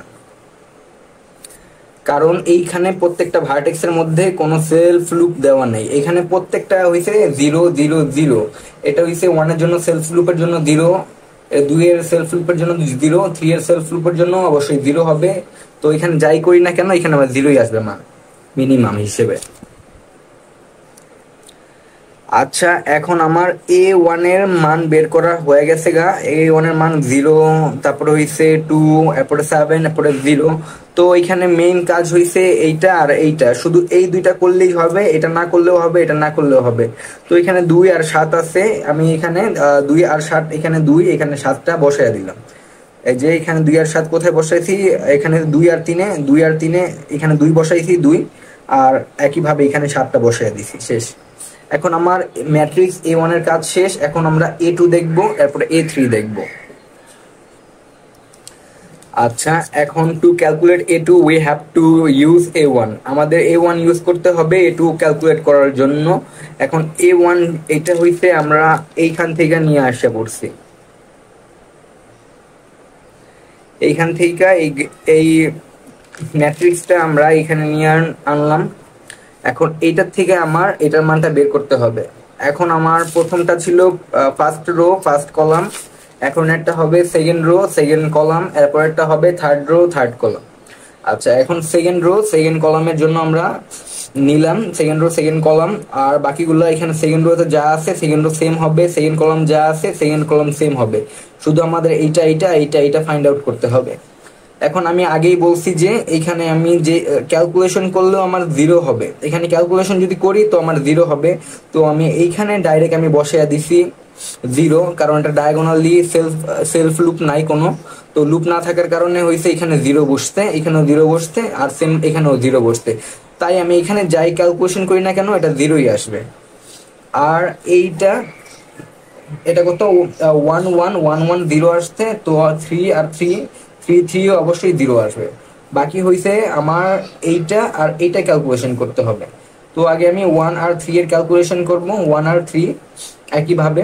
কারণ এইখানে প্রত্যেকটা ভার্টেক্স এর মধ্যে কোনো সেলফ লুপ দেওয়া নেই। এখানে প্রত্যেকটা হইছে 0 0 0, এটা হইছে 1 এর জন্য সেলফ লুপের জন্য 0, 2 এর সেলফ লুপের জন্য 0, 3 এর সেলফ লুপের জন্য অবশ্যই 0 হবে। তো এখানে যাই করি না কেন, এখানে আবার 0ই আসবে মান মিনিমাম হিসেবে। আচ্ছা এখন আমার a1 এর মান বের করা হয়ে গেছে গা, a1 এর মান 0, তারপরে হইছে 2, এরপরে 7, এরপরে 0। তো এখানে মেইন কাজ হইছে এইটা আর এইটা, শুধু এই দুইটা করলেই হবে, এটা না করলেও হবে, এটা না করলেও হবে। তো এখানে 2 আর 7 আছে, আমি এখানে 2 আর 7, এখানে 2, এখানে 7টা বসায় দিলাম। এই যে এখানে 2 আর 7 কোথায় বসাইছি, এখানে 2 আর 3-এ, 2 আর 3-এ এখানে 2 বসাইছি 2, আর একইভাবে এখানে 7টা বসায় দিছি, শেষ। এখন আমার ম্যাট্রিক্স A1 এর কাজ শেষ। এখন আমরা A2 দেখব, এরপরে A3 দেখব। আচ্ছা এখন to calculate A2 we have to use A1, আমাদের A1 ইউজ করতে হবে A2 ক্যালকুলেট করার জন্য। এখন A1 এটা হইছে আমরা এইখান থেকে নিয়ে আসা পড়ছি, এইখান থেকে এই ম্যাট্রিক্সটা আমরা এখানে নিয়ে আনলাম। এখন এইটার থেকে আমার এটার মানটা বের করতে হবে। এখন আমার প্রথমটা ছিল ফার্স্ট রো ফার্স্ট কলাম, এখন একটা হবে সেকেন্ড রো সেকেন্ড কলাম, এরপর একটা হবে থার্ড রো থার্ড কলাম। আচ্ছা, এখন সেকেন্ড রো সেকেন্ড কলামের জন্য আমরা নিলাম সেকেন্ড রো সেকেন্ড কলাম, আর বাকিগুলো এখানে সেকেন্ড রোতে যা আছে সেকেন্ড রো সেম হবে, সেকেন্ড কলাম যা আছে সেকেন্ড কলাম সেম হবে, শুধু আমাদের এইটা এইটা এইটা এইটা ফাইন্ড আউট করতে হবে। এখন আমি আগেই বলছি যে এখানে আমি যে ক্যালকুলেশন করলেও আমার জিরো হবে, এখানে ক্যালকুলেশন যদি করি তো আমার জিরো হবে। তো আমি এইখানে ডাইরেক্ট আমি বসাইয়া দিছি জিরো, কারণ এটা ডায়াগোনালি সেলফ লুপ নাই কোনো, তো লুপ না থাকার কারণে হয়েছে এখানে জিরো বসতে, এখানেও জিরো বসতে, আর সেম এখানেও জিরো বসতে, তাই আমি এখানে যাই ক্যালকুলেশন করি না কেন এটা জিরোই আসবে। আর এইটা এটা কত 1 1 1 1 জিরো আসছে, তো 3 আর 3 3 3 অবশ্যই জিরো আসবে। বাকি হইছে আমার এইটা আর এইটা ক্যালকুলেশন করতে হবে। তো আগে আমি 1 আর 3 এর ক্যালকুলেশন করব, 1 আর 3 একইভাবে।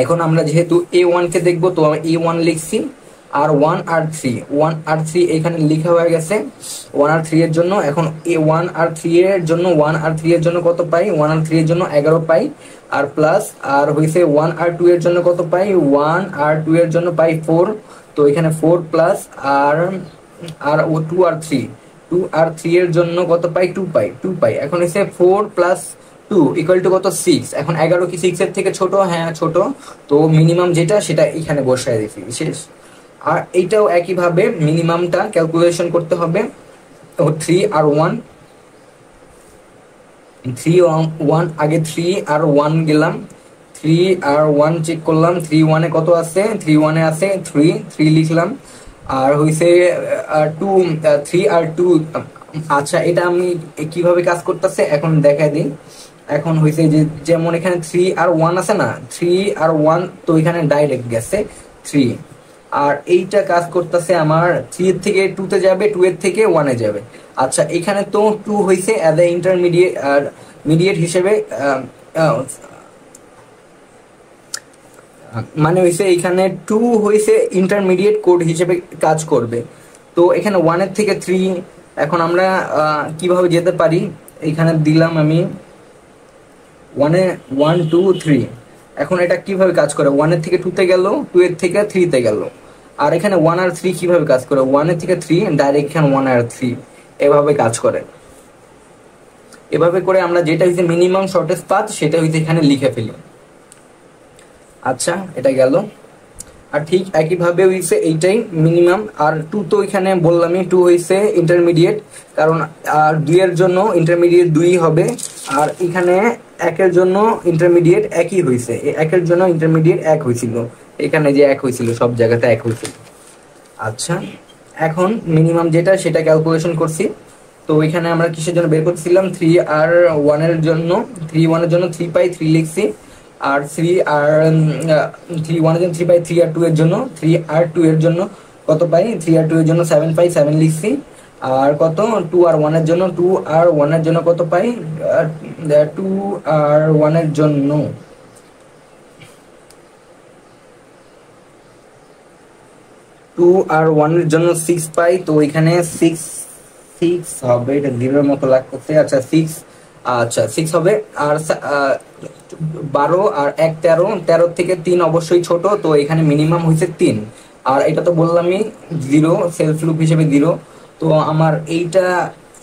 এখন আমরা যেহেতু A1 কে দেখবো তো A1 লিখছি, আর 1 আর 3 1 আর 3 এখানে লেখা হয়ে গেছে 1 আর 3 এর জন্য। এখন A1 আর 3 এর জন্য 1 আর 3 এর জন্য কত পাই, 1 আর 3 এর জন্য 11 পাই, আর প্লাস আর হইছে 1 আর 2 এর জন্য কত পাই, 1 আর 2 এর জন্য পাই 4, তো এখানে 4 প্লাস আর আর 2 আর 3 2 আর 3 এর জন্য কত পাই, 2 পাই 2 পাই। এখন হচ্ছে 4 প্লাস 2 ইকুয়াল টু কত, 6। এখন 11 কি 6 এর থেকে ছোট? হ্যাঁ ছোট, তো মিনিমাম যেটা সেটা এখানে বসায় দিছি শেষ। আর এইটাও একইভাবে মিনিমামটা ক্যালকুলেশন করতে হবে। তো 3 আর 1 3 1 আগে 3 আর 1 গেলাম, 3 আর 1 চেক করলাম, 3 1 এ কত আছে, 3 1 এ আছে 3 3 লিখলাম, আর হইছে 2 3 আর 2। আচ্ছা, এটা আমি কিভাবে কাজ করতেছে এখন দেখাই দিই। এখন হইছে যে যেমন এখানে 3 আর 1 আছে না, 3 আর 1 তো এখানে ডাইরেক্ট গেছে 3, আর এইটা কাজ করতেছে আমার 3 এর থেকে 2 তে যাবে, 2 এর থেকে 1 এ যাবে। আচ্ছা, এখানে তো 2 হইছে অ্যাজ এ ইন্টারমিডিয়েট আর মিডিয়েট হিসেবে মানে হইছে এখানে 2 হইছে ইন্টারমিডিয়েট কোড হিসেবে কাজ করবে। তো এখানে 1 এর থেকে 3, এখন আমরা কিভাবে যেতে পারি, এখানে দিলাম আমি 1 এ 1 2 3। এখন এটা কিভাবে কাজ করে, 1 এর থেকে 2 তে গেল, 2 এর থেকে 3 তে গেল। আর এখানে 1 আর 3 কিভাবে কাজ করে, 1 এর থেকে 3 ডাইরেক্ট এখানে 1 আর 3 এভাবে কাজ করে। এভাবে করে আমরা যেটা হইছে মিনিমাম শর্টেস্ট পাথ সেটা হইছে এখানে লিখে ফেলি। আচ্ছা, এটা গেল। আর ঠিক একইভাবে হইছে এইটাই মিনিমাম। আর 2 তো এখানে বললামই 2 হইছে ইন্টারমিডিয়েট, কারণ আর 2 এর জন্য ইন্টারমিডিয়েট 2 হবে, আর এখানে 1 এর জন্য ইন্টারমিডিয়েট একই হইছে, 1 এর জন্য ইন্টারমিডিয়েট 1 হইছিল, এখানে যে 1 হইছিল সব জায়গাতে 1 হইছিল। আচ্ছা, এখন মিনিমাম যেটা সেটা ক্যালকুলেশন করছি। তো এখানে আমরা কিসের জন্য বের করছিলাম, 3 আর 1 এর জন্য, 3 1 এর জন্য 3 পাই 3 লিখছি, আর 3 আর 3 1 এর জন্য 3 পাই, 3 আর 2 এর জন্য 3 আর 2 এর জন্য কত পাই, 3 আর 2 এর জন্য 7 পাই 7 লিখছি, আর কত 2 আর 1 এর জন্য 2 আর 1 এর জন্য কত পাই, 2 আর 1 এর জন্য 2 আর 1 এর জন্য 6 পাই, তো এখানে 6 6 হবে, এটা জিরোর মতো লাগতেছে। আচ্ছা 6, আচ্ছা 6 হবে। আর 12 আর 1 13, 13 থেকে 3 অবশ্যই ছোট, তো এখানে মিনিমাম হয়েছে 3। আর এটা তো বললামই জিরো, সেলফ লুপ হিসেবে জিরো। তো আমার এইটা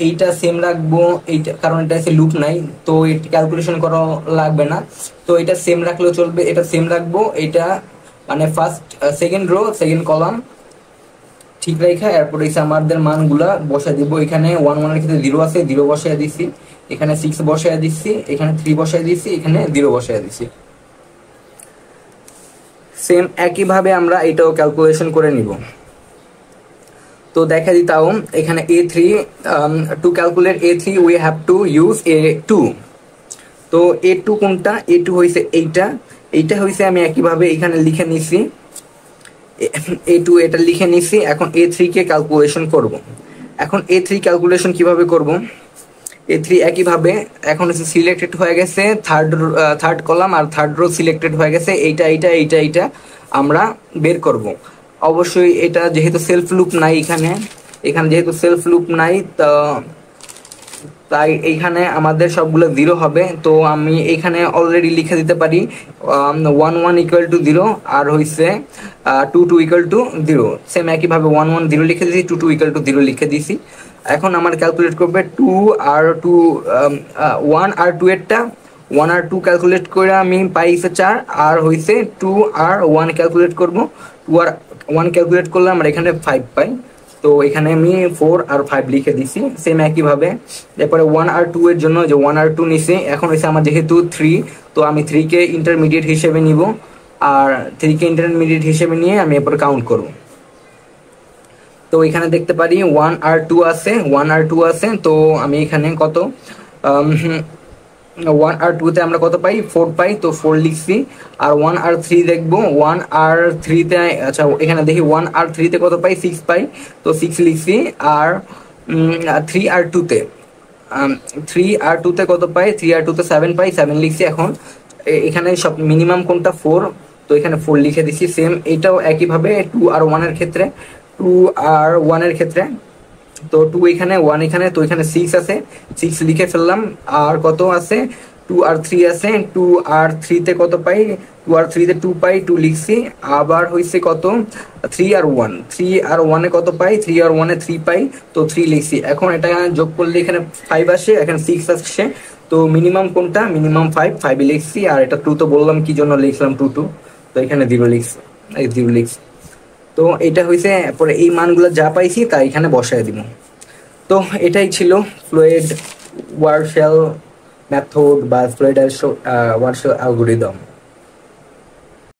এইটা সেম রাখবো, এইটা কারণ এটা হচ্ছে লুপ নাই, তো এটা ক্যালকুলেশন করা লাগবে না, তো এটা সেম রাখলেও চলবে, এটা সেম রাখবো। এটা মানে first second rho second column ঠিক রেখা, এরপর এসে আমাদের মানগুলা বসায় দিব। এখানে 1 1 এর ক্ষেত্রে 0 আছে, 0 বসায় দিচ্ছি, এখানে 6 বসায় দিচ্ছি, এখানে 3 বসায় দিচ্ছি, এখানে 0 বসায় দিচ্ছি। সেম একইভাবে আমরা এটাও ক্যালকুলেশন করে নিব। তো দেখা দিতাম এখানে A3, to calculate A3 we have to use A2। তো A2 কোনটা, A2 হইছে এইটা, এইটা হইছে আমি একইভাবে এখানে লিখে নিছি, A2 এটা লিখে নিছি। এখন A3 কে ক্যালকুলেশন করব। এখন A3 ক্যালকুলেশন কিভাবে করব, A3 একইভাবে এখন হচ্ছে সিলেক্টেড হয়ে গেছে থার্ড কলাম আর থার্ড রো সিলেক্টেড হয়ে গেছে, এইটা এইটা এইটা এইটা আমরা বের করব। অবশ্যই এটা যেহেতু সেলফ লুপ নাই এখানে, এখানে যেহেতু সেলফ লুপ নাই, তো তাই এইখানে আমাদের সবগুলো 0 হবে। তো আমি এইখানে অলরেডি লিখে দিতে পারি 1 1 ইকুয়াল টু 0, আর হইছে 2 2 ইকুয়াল টু 0। সেম একইভাবে 1 1 0 লিখে দিয়েছি, 2 2 ইকুয়াল টু 0 লিখে দিয়েছি। এখন আমার ক্যালকুলেট করবে 2 আর 2, 1 আর 2 এরটা 1 আর 2 ক্যালকুলেট করে আমি পাইছে 4, আর হইছে 2 আর 1 ক্যালকুলেট করব। 2 আর 1 ক্যালকুলেট করলে আমরা এখানে 5 পাই। তো এখানে আমি 4 আর 5 লিখে দিছি সেম একইভাবে। এরপরে 1 আর 2 এর জন্য যে 1 আর 2 নিছি, এখন হচ্ছে আমার যেহেতু 3, তো আমি 3 কে ইন্টারমিডিয়েট হিসেবে নিব, আর 3 কে ইন্টারমিডিয়েট হিসেবে নিয়ে আমি এরপর কাউন্ট করব। তো এখানে দেখতে পারি 1 আর 2 আছে, 1 আর 2 আছে। তো আমি এখানে কত 1 আর 2 তে আমরা কত পাই, 4 পাই, তো 4 লিখছি। আর 1 আর 3 দেখবো, 1 আর 3 তে, আচ্ছা এখানে দেখি 1 আর 3 তে কত পাই, 6 পাই, তো 6 লিখছি। আর 3 আর 2 তে 3 আর 2 তে কত পাই, 3 আর 2 তে 7 পাই, 7 লিখছি। এখন এখানে সব মিনিমাম কোনটা, 4, তো এখানে 4 লিখে দিচ্ছি। সেম এটাও একইভাবে 2 আর 1 এর ক্ষেত্রে, 2 আর 1 এর ক্ষেত্রে। তো 2 এখানে, 1 এখানে, তো এখানে 6 আছে, 6 লিখে ফেললাম। আর কত আছে, 2 আর 3 আছে, 2 আর 3 তে কত পাই, 2 আর 3 তে 2 পাই, 2 লিখছি। আবার হইছে কত, 3 আর 1, 3 আর 1 এ কত পাই, 3 আর 1 এ 3 পাই, তো 3 লিখছি। এখন এটা যোগ করলে এখানে 5 আসে, এখানে 6 আসছে। তো মিনিমাম কোনটা, মিনিমাম 5, 5 লিখছি। আর এটা 2 তো বললাম কি জন্য লিখলাম 2 2, তো এখানে 0 লিখছি, এই 0 লিখছি। তো এটা হইছে, পরে এই মানগুলো যা পাইছি তা এখানে বসায় দিব। তো এটাই ছিল ফ্লুইড ওয়ারশেল মেথড বা ফ্লুইড ওয়ারশেল অ্যালগরিদম।